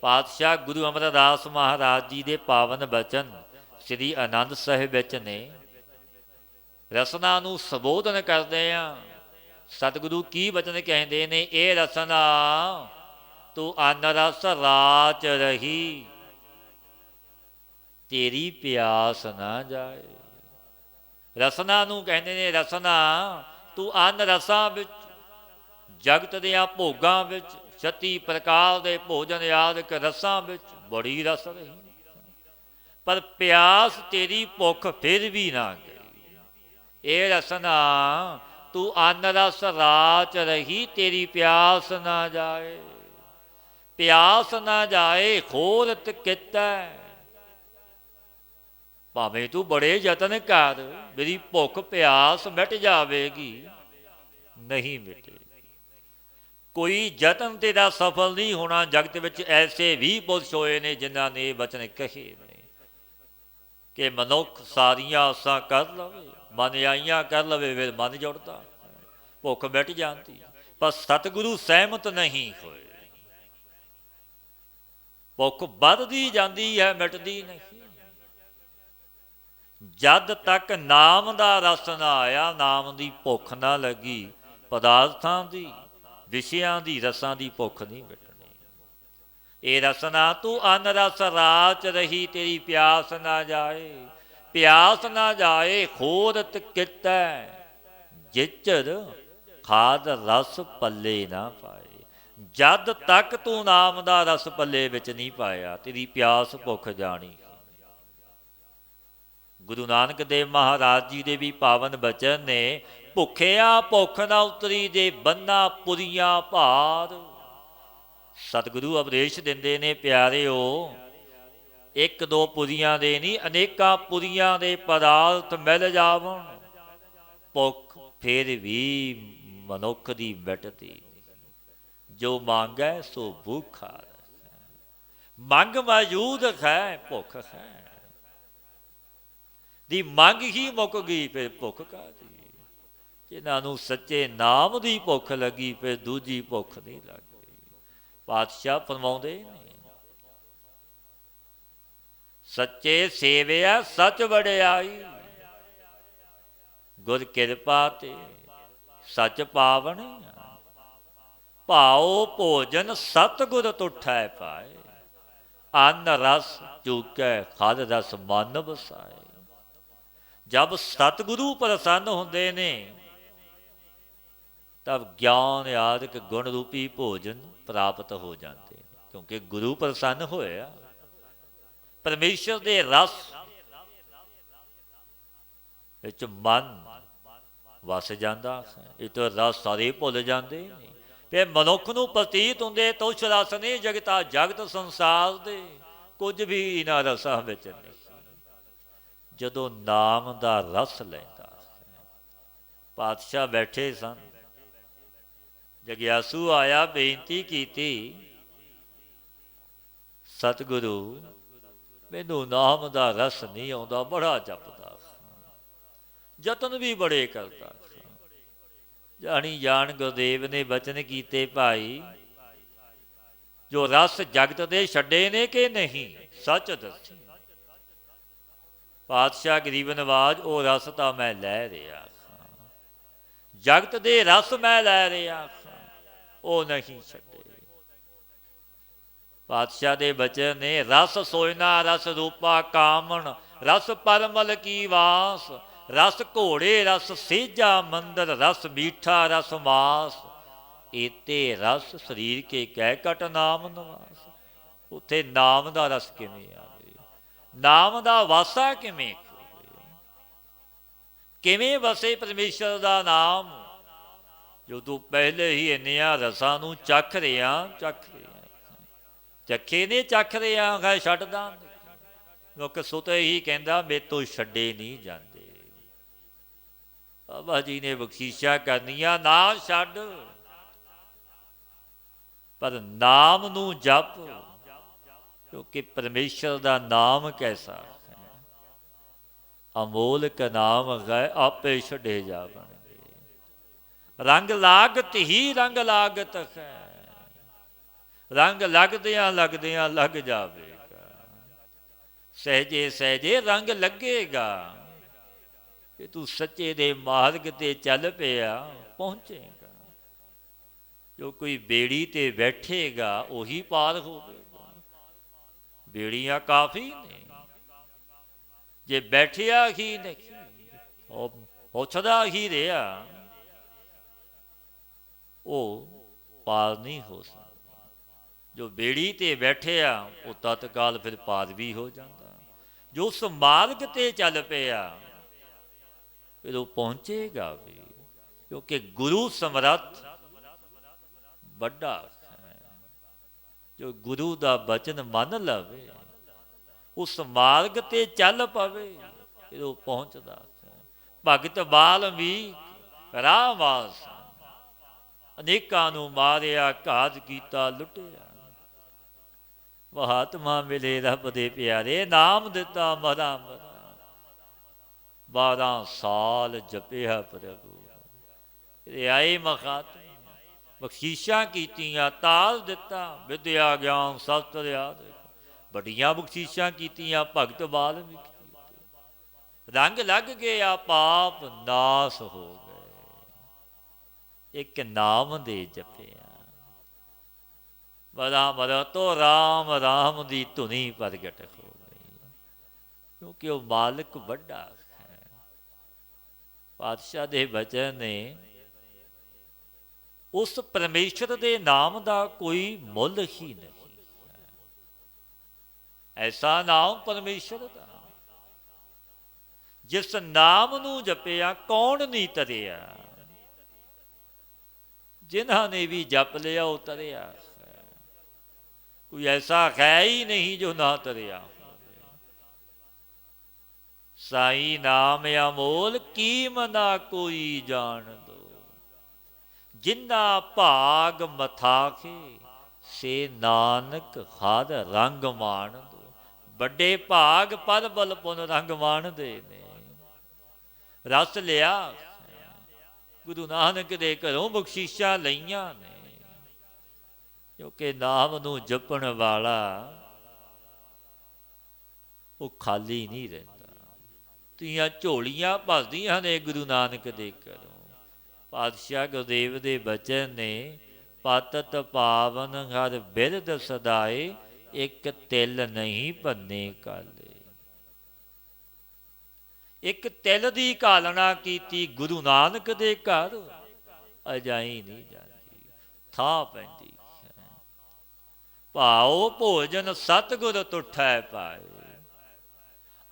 ਪਾਤਸ਼ਾਹ ਗੁਰੂ ਅਮਰਦਾਸ ਮਹਾਰਾਜ ਜੀ ਦੇ ਪਾਵਨ ਬਚਨ ਸ੍ਰੀ ਆਨੰਦ ਸਾਹਿਬ ਵਿੱਚ ਨੇ। ਰਸਨਾ ਨੂੰ ਸੰਬੋਧਨ ਕਰਦੇ ਆ, ਸਤਿਗੁਰੂ ਕੀ ਬਚਨ ਕਹਿੰਦੇ ਨੇ, ਇਹ ਰਸਨਾ ਤੂੰ ਅਨ ਰਸ ਰਾਚ ਰਹੀ, ਤੇਰੀ ਪਿਆਸ ਨਾ ਜਾਏ। ਰਸਨਾ ਨੂੰ ਕਹਿੰਦੇ ਨੇ, ਰਸਨਾ ਤੂੰ ਅਨ ਰਸਾਂ ਵਿੱਚ, ਜਗਤ ਦੀਆਂ ਭੋਗਾਂ ਵਿੱਚ, 36 ਪ੍ਰਕਾਰ ਦੇ ਭੋਜਨ ਆਦਿਕ ਰਸਾਂ ਵਿੱਚ ਬੜੀ ਰਸ ਰਹੀ, ਪਰ ਪਿਆਸ ਤੇਰੀ ਭੁੱਖ ਫਿਰ ਵੀ ਨਾ ਗਈ। ਇਹ ਰਸਨਾ ਤੂੰ ਅਨ ਰਸ ਰਾਚ ਰਹੀ, ਤੇਰੀ ਪਿਆਸ ਨਾ ਜਾਏ। ਪਿਆਸ ਨਾ ਜਾਏ ਖੋਰਤ ਕੀਤਾ, ਭਾਵੇਂ ਤੂੰ ਬੜੇ ਯਤਨ ਕਰ, ਮੇਰੀ ਭੁੱਖ ਪਿਆਸ ਮਿਟ ਜਾਵੇਗੀ, ਨਹੀਂ ਮਿਟੇ। ਕੋਈ ਯਤਨ ਤੇਰਾ ਸਫਲ ਨਹੀਂ ਹੋਣਾ। ਜਗਤ ਵਿੱਚ ਐਸੇ ਵੀ ਪੁਰਸ਼ ਹੋਏ ਨੇ ਜਿਨ੍ਹਾਂ ਨੇ ਇਹ ਬਚਨ ਕਹੇ ਨੇ ਕਿ ਮਨੁੱਖ ਸਾਰੀਆਂ ਆਸਾਂ ਕਰ ਲਵੇ, ਮਨਿਆਈਆਂ ਕਰ ਲਵੇ, ਫਿਰ ਮਨ ਜੁੜਦਾ, ਭੁੱਖ ਮਿਟ ਜਾਂਦੀ। ਪਰ ਸਤਿਗੁਰੂ ਸਹਿਮਤ ਨਹੀਂ ਹੋਏ, ਭੁੱਖ ਵੱਧਦੀ ਜਾਂਦੀ ਹੈ, ਮਿਟਦੀ ਨਹੀਂ। ਜਦ ਤੱਕ ਨਾਮ ਦਾ ਰਸ ਨਾ ਆਇਆ, ਨਾਮ ਦੀ ਭੁੱਖ ਨਾ ਲੱਗੀ, ਪਦਾਰਥਾਂ ਦੀ, ਵਿਸ਼ਿਆਂ ਦੀ, ਰਸਾਂ ਦੀ ਭੁੱਖ ਨਹੀਂ ਮਿਟਣੀ। ਇਹ ਰਸਨਾ ਤੂੰ ਅਨ ਰਸ ਰਾਚ ਰਹੀ, ਤੇਰੀ ਪਿਆਸ ਨਾ ਜਾਏ। ਪਿਆਸ ਨਾ ਜਾਏ ਖੋਰਤ ਕੀਤਾ, ਜਿਚਰ ਖਾਦ ਰਸ ਪੱਲੇ ਨਾ ਪਾਏ। ਜਦ ਤੱਕ ਤੂੰ ਨਾਮ ਦਾ ਰਸ ਪੱਲੇ ਵਿੱਚ ਨਹੀਂ ਪਾਇਆ, ਤੇਰੀ ਪਿਆਸ ਭੁੱਖ ਜਾਣੀ। ਗੁਰੂ ਨਾਨਕ ਦੇਵ ਮਹਾਰਾਜ ਜੀ ਦੇ ਵੀ ਪਾਵਨ ਬਚਨ ਨੇ, ਭੁੱਖਿਆ ਭੁੱਖ ਨਾ ਉਤਰੀ ਜੇ ਬੰਨਾ ਪੁਰੀਆਂ ਭਾਰ। ਸਤਿਗੁਰੂ ਉਪਦੇਸ਼ ਦਿੰਦੇ ਨੇ ਪਿਆਰਿਓ, ਇੱਕ ਦੋ ਪੁਰੀਆਂ ਦੇ ਨਹੀਂ, ਅਨੇਕਾਂ ਪੁਰੀਆਂ ਦੇ ਪਦਾਰਥ ਮਿਲ ਜਾਵਣ, ਭੁੱਖ ਫਿਰ ਵੀ ਮਨੁੱਖ ਦੀ ਮਿਟਦੀ। ਜੋ ਮੰਗੈ ਸੋ ਭੁੱਖਾ। ਮੰਗ ਮੌਜੂਦ ਹੈ, ਭੁੱਖ ਹੈ। ਦੀ ਮੰਗ ਹੀ ਮੁੱਕ ਗਈ, ਫਿਰ ਭੁੱਖ ਕਾਹਦੀ। ਜਿਨ੍ਹਾਂ ਨੂੰ ਸੱਚੇ ਨਾਮ ਦੀ ਭੁੱਖ ਲੱਗੀ, ਫਿਰ ਦੂਜੀ ਭੁੱਖ ਨਹੀਂ ਲੱਗਦੀ। ਪਾਤਸ਼ਾਹ ਫਰਮਾਉਂਦੇ ਨੇ, ਸੱਚੇ ਸੇਵਿਆ ਸੱਚ ਵਡਿਆਈ, ਗੁਰ ਕਿਰਪਾ ਤੇ ਸੱਚ ਪਾਵਨ। ਭਾਉ ਭੋਜਨ ਸਤਿਗੁਰ ਤੁਠੈ ਪਾਏ, ਅੰਨ ਰਸ ਚੂਕੈ ਖਲ ਰਸ ਮਨ ਵਸਾਏ। ਜਬ ਸਤਿਗੁਰੂ ਪ੍ਰਸੰਨ ਹੁੰਦੇ ਨੇ, ਤਬ ਗਿਆਨ ਆਦਿਕ ਗੁਣ ਰੂਪੀ ਭੋਜਨ ਪ੍ਰਾਪਤ ਹੋ ਜਾਂਦੇ ਨੇ, ਕਿਉਂਕਿ ਗੁਰੂ ਪ੍ਰਸੰਨ ਹੋਇਆ। ਪਰਮੇਸ਼ਰ ਦੇ ਰਸ ਵਿੱਚ ਮਨ ਵਸ ਜਾਂਦਾ, ਇਹ ਤੋਂ ਰਸ ਸਾਰੇ ਭੁੱਲ ਜਾਂਦੇ ਨੇ। ਫਿਰ ਮਨੁੱਖ ਨੂੰ ਪ੍ਰਤੀਤ ਹੁੰਦੇ ਤੁਛ ਰਸ ਨੇ ਜਗਤਾ ਜਗਤ ਸੰਸਾਰ ਦੇ, ਕੁਝ ਵੀ ਇਹਨਾਂ ਰਸਾਂ ਵਿੱਚ ਨਹੀਂ। ਜਦੋਂ ਨਾਮ ਦਾ ਰਸ ਲੈਂਦਾ, ਪਾਤਸ਼ਾਹ ਬੈਠੇ ਸਨ, ਜਗਿਆਸੂ ਆਇਆ, ਬੇਨਤੀ ਕੀਤੀ, ਸਤਿਗੁਰੂ ਮੈਨੂੰ ਨਾਮ ਦਾ ਰਸ ਨਹੀਂ ਆਉਂਦਾ, ਬੜਾ ਜਪਦਾ, ਯਤਨ ਵੀ ਬੜੇ ਕਰਦਾ। ਜਾਣੀ ਜਾਣ ਗੁਰਦੇਵ ਨੇ ਬਚਨ ਕੀਤੇ, ਭਾਈ ਜੋ ਰਸ ਜਗਤ ਦੇ ਛੱਡੇ ਨੇ ਕਿ ਨਹੀਂ, ਸੱਚ ਦੱਸੀ। ਪਾਤਸ਼ਾਹ ਗਰੀਬ ਨਵਾਜ, ਉਹ ਰਸ ਤਾਂ ਮੈਂ ਲੈ ਰਿਹਾ, ਜਗਤ ਦੇ ਰਸ ਮੈਂ ਲੈ ਰਿਹਾ, ਉਹ ਨਹੀਂ ਛੱਡੇ। ਪਾਤਸ਼ਾਹ ਦੇ ਬਚਨ ਨੇ, ਰਸ ਸੋਇਨਾ ਰਸ ਰੂਪਾ ਕਾਮਣ, ਰਸ ਪਰਮਲ ਕੀ ਵਾਸ। ਰਸ ਘੋੜੇ ਰਸ ਸੇਜਾ ਮੰਦਰ, ਰਸ ਮੀਠਾ ਰਸ ਮਾਸ। ਏਤੇ ਰਸ ਸਰੀਰ ਕੇ ਕਹਿ ਕਟ ਨਾਮ ਨਿਵਾਸ। ਉੱਥੇ ਨਾਮ ਦਾ ਰਸ ਕਿਵੇਂ ਆਵੇ, ਨਾਮ ਦਾ ਵਾਸਾ ਕਿਵੇਂ ਖੋਵੇ, ਕਿਵੇਂ ਵਸੇ ਪਰਮੇਸ਼ਰ ਦਾ ਨਾਮ, ਜੋ ਤੂੰ ਪਹਿਲੇ ਹੀ ਇੰਨਿਆਂ ਰਸਾਂ ਨੂੰ ਚੱਖ ਰਿਹਾ, ਚੱਖੇ ਨੇ, ਚੱਖ ਰਿਹਾ ਹੈ, ਛੱਡਦਾ। ਲੋਕ ਸੁਤੇ ਹੀ ਕਹਿੰਦਾ, ਮੇਰੇ ਤੋਂ ਛੱਡੇ ਨਹੀਂ ਜਾਂਦੇ। ਬਾਬਾ ਜੀ ਨੇ ਬਖਸ਼ੀਸ਼ਾਂ ਕਰਨੀਆਂ, ਨਾ ਛੱਡ, ਪਰ ਨਾਮ ਨੂੰ ਜਪ, ਕਿਉਂਕਿ ਪਰਮੇਸ਼ਰ ਦਾ ਨਾਮ ਕੈਸਾ ਹੈ, ਅਮੋਲਕ ਨਾਮ ਹੈ, ਆਪੇ ਛੱਡੇ ਜਾਵਣਗੇ। ਰੰਗ ਲਾਗਤ ਹੀ ਰੰਗ ਲਾਗਤ ਹੈ, ਰੰਗ ਲੱਗਦਿਆਂ ਲੱਗਦਿਆਂ ਲੱਗ ਜਾਵੇਗਾ, ਸਹਿਜੇ ਸਹਿਜੇ ਰੰਗ ਲੱਗੇਗਾ। ਕਿ ਤੂੰ ਸੱਚੇ ਦੇ ਮਾਰਗ ਤੇ ਚੱਲ ਪਿਆ, ਪਹੁੰਚੇਗਾ। ਜੋ ਕੋਈ ਬੇੜੀ ਤੇ ਬੈਠੇਗਾ ਉਹੀ ਪਾਰ ਹੋਵੇਗਾ। ਬੇੜੀਆਂ ਕਾਫੀ ਨੇ, ਜੇ ਬੈਠਿਆ ਹੀ ਨਹੀਂ, ਉਹ ਪੁੱਛਦਾ ਹੀ ਰਿਹਾ, ਉਹ ਪਾਰ ਨਹੀਂ ਹੋ ਸਕਦਾ। ਜੋ ਬੇੜੀ ਤੇ ਬੈਠਿਆ ਉਹ ਤਤਕਾਲ ਫਿਰ ਪਾਰ ਵੀ ਹੋ ਜਾਂਦਾ। ਜੋ ਉਸ ਮਾਰਗ ਤੇ ਚੱਲ ਪਿਆ ਫਿਰ ਉਹ ਪਹੁੰਚੇਗਾ ਵੀ, ਕਿਉਂਕਿ ਗੁਰੂ ਸਮਰੱਥ ਵੱਡਾ ਹੈ। ਜੋ ਗੁਰੂ ਦਾ ਬਚਨ ਮੰਨ ਲਵੇ, ਉਸ ਮਾਰਗ ਤੇ ਚੱਲ ਪਵੇ, ਫਿਰ ਉਹ ਪਹੁੰਚਦਾ ਹੈ। ਭਗਤ ਵਾਲਮੀਕ ਰਾਮਵਾਸ, ਅਨੇਕਾਂ ਨੂੰ ਮਾਰਿਆ, ਘਾਤ ਕੀਤਾ, ਲੁੱਟਿਆ। ਮਹਾਤਮਾ ਮਿਲੇ ਰੱਬ ਦੇ ਪਿਆਰੇ, ਨਾਮ ਦਿੱਤਾ ਮਰਾ ਮਰਾ। 12 ਸਾਲ ਜਪਿਆ ਪ੍ਰਭੂ, ਰਿਆਏ ਮਖਾਤ, ਬਖਸ਼ੀਸ਼ਾਂ ਕੀਤੀਆਂ, ਤਾਲ ਦਿੱਤਾ, ਵਿਦਿਆ ਗਿਆਨ ਸ਼ਸਤਰ ਯਾਦ, ਵੱਡੀਆਂ ਬਖਸ਼ੀਸ਼ਾਂ ਕੀਤੀਆਂ। ਭਗਤ ਵਾਲਮੀਕ ਰੰਗ ਲੱਗ ਗਿਆ, ਪਾਪ ਨਾਸ ਹੋ ਗਏ, ਇੱਕ ਨਾਮ ਦੇ ਜਪਿਆ। ਬੜਾ ਮਰਾ ਤੋਂ ਰਾਮ ਰਾਮ ਦੀ ਧੁਨੀ ਪ੍ਰਗਟ ਹੋ ਗਈ, ਕਿਉਂਕਿ ਉਹ ਮਾਲਕ ਵੱਡਾ ਹੈ। ਪਾਤਸ਼ਾਹ ਦੇ ਬਚਨ ਨੇ, ਉਸ ਪਰਮੇਸ਼ਰ ਦੇ ਨਾਮ ਦਾ ਕੋਈ ਮੁੱਲ ਹੀ ਨਹੀਂ ਹੈ। ਐਸਾ ਨਾਮ ਪਰਮੇਸ਼ਰ ਦਾ, ਜਿਸ ਨਾਮ ਨੂੰ ਜਪਿਆ ਕੌਣ ਨਹੀਂ ਤਰਿਆ। ਜਿਨ੍ਹਾਂ ਨੇ ਵੀ ਜਪ ਲਿਆ ਉਹ ਤਰਿਆ। ਕੋਈ ਐਸਾ ਹੈ ਹੀ ਨਹੀਂ ਜੋ ਨਾ ਤਰਿਆ। ਸਾਈ ਨਾਮ ਅਮੋਲ ਕੀਮਨਾ ਕੋਈ ਜਾਣ ਦੋ। ਜਿੰਨਾ ਭਾਗ ਮਥਾਖੇ ਸੇ ਨਾਨਕ ਹਰ ਰੰਗ ਮਾਣ ਦੋ। ਵੱਡੇ ਭਾਗ ਪਦ ਬਲ ਪੁਨ ਰੰਗ ਮਾਣਦੇ ਨੇ। ਰਸ ਲਿਆ ਗੁਰੂ ਨਾਨਕ ਦੇ ਘਰੋਂ ਬਖਸ਼ੀਸ਼ਾਂ ਲਈਆਂ ਨੇ। ਕਿਉਂਕਿ ਨਾਮ ਨੂੰ ਜਪਣ ਵਾਲਾ ਉਹ ਖਾਲੀ ਨਹੀਂ ਰਹਿੰਦਾ। ਤੀਆਂ ਝੋਲੀਆਂ ਭਰਦੀਆਂ ਨੇ ਗੁਰੂ ਨਾਨਕ ਦੇ ਘਰੋਂ। ਪਾਤਸ਼ਾਹ ਗੁਰਦੇਵ ਦੇ ਬਚਨ ਨੇ, ਪਤਤ ਪਾਵਨ ਹਰ ਬਿਰਦ ਸਦਾਏ, ਇੱਕ ਤਿਲ ਨਹੀਂ ਭੰਨੇ ਕਾਲੇ। ਇੱਕ ਤਿਲ ਦੀ ਘਾਲਣਾ ਕੀਤੀ ਗੁਰੂ ਨਾਨਕ ਦੇ ਘਰ, ਅਜਾਈ ਨਹੀਂ ਜਾਂਦੀ, ਥਾਂ ਪੈਂਦੀ। ਭਾਉ ਭੋਜਨ ਸਤਿਗੁਰ ਤੁਠੈ ਪਾਏ,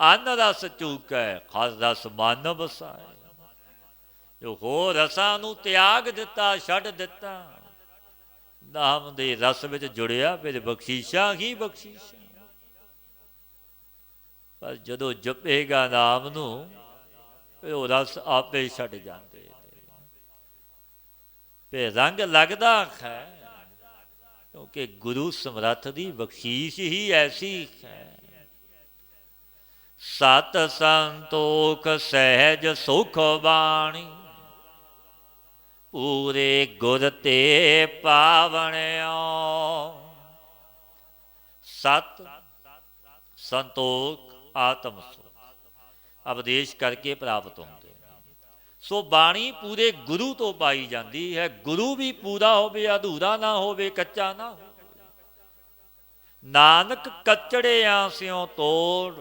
ਅੰਨ ਰਸ ਚੂਕੈ ਖਸ ਰਸ ਮਨ ਵਸਾਏ। ਜੋ ਹੋਰ ਰਸਾਂ ਨੂੰ ਤਿਆਗ ਦਿੱਤਾ, ਛੱਡ ਦਿੱਤਾ, ਨਾਮ ਦੇ ਰਸ ਵਿੱਚ ਜੁੜਿਆ, ਫਿਰ ਬਖਸ਼ੀਸ਼ਾਂ ਹੀ ਬਖਸ਼ੀਸ਼ਾਂ। ਪਰ ਜਦੋਂ ਜਪੇਗਾ ਨਾਮ ਨੂੰ, ਉਹ ਰਸ ਆਪੇ ਛੱਡ ਜਾਂਦੇ ਨੇ। ਫਿਰ ਰੰਗ ਲੱਗਦਾ ਹੈ, ਕਿਉਂਕਿ ਗੁਰੂ ਸਮਰੱਥ ਦੀ ਬਖਸ਼ੀਸ਼ ਹੀ ਐਸੀ ਹੈ। ਸਤ ਸੰਤੋਖ ਸਹਿਜ ਸੁਖ ਬਾਣੀ, ਪੂਰੇ ਗੁਰ ਤੇ ਪਾਵਣਿਓ। ਸਤ ਸੰਤੋਖ ਆਤਮ ਸੁਖ ਉਪਦੇਸ਼ ਕਰਕੇ ਪ੍ਰਾਪਤ ਹੁੰਦੇ। ਸੋ ਬਾਣੀ ਪੂਰੇ ਗੁਰੂ ਤੋਂ ਪਾਈ ਜਾਂਦੀ ਹੈ। ਗੁਰੂ ਵੀ ਪੂਰਾ ਹੋਵੇ, ਅਧੂਰਾ ਨਾ ਹੋਵੇ, ਕੱਚਾ ਨਾ ਹੋਵੇ। ਨਾਨਕ ਕੱਚੜਿਆਂ ਸਿਉ ਤੋੜ,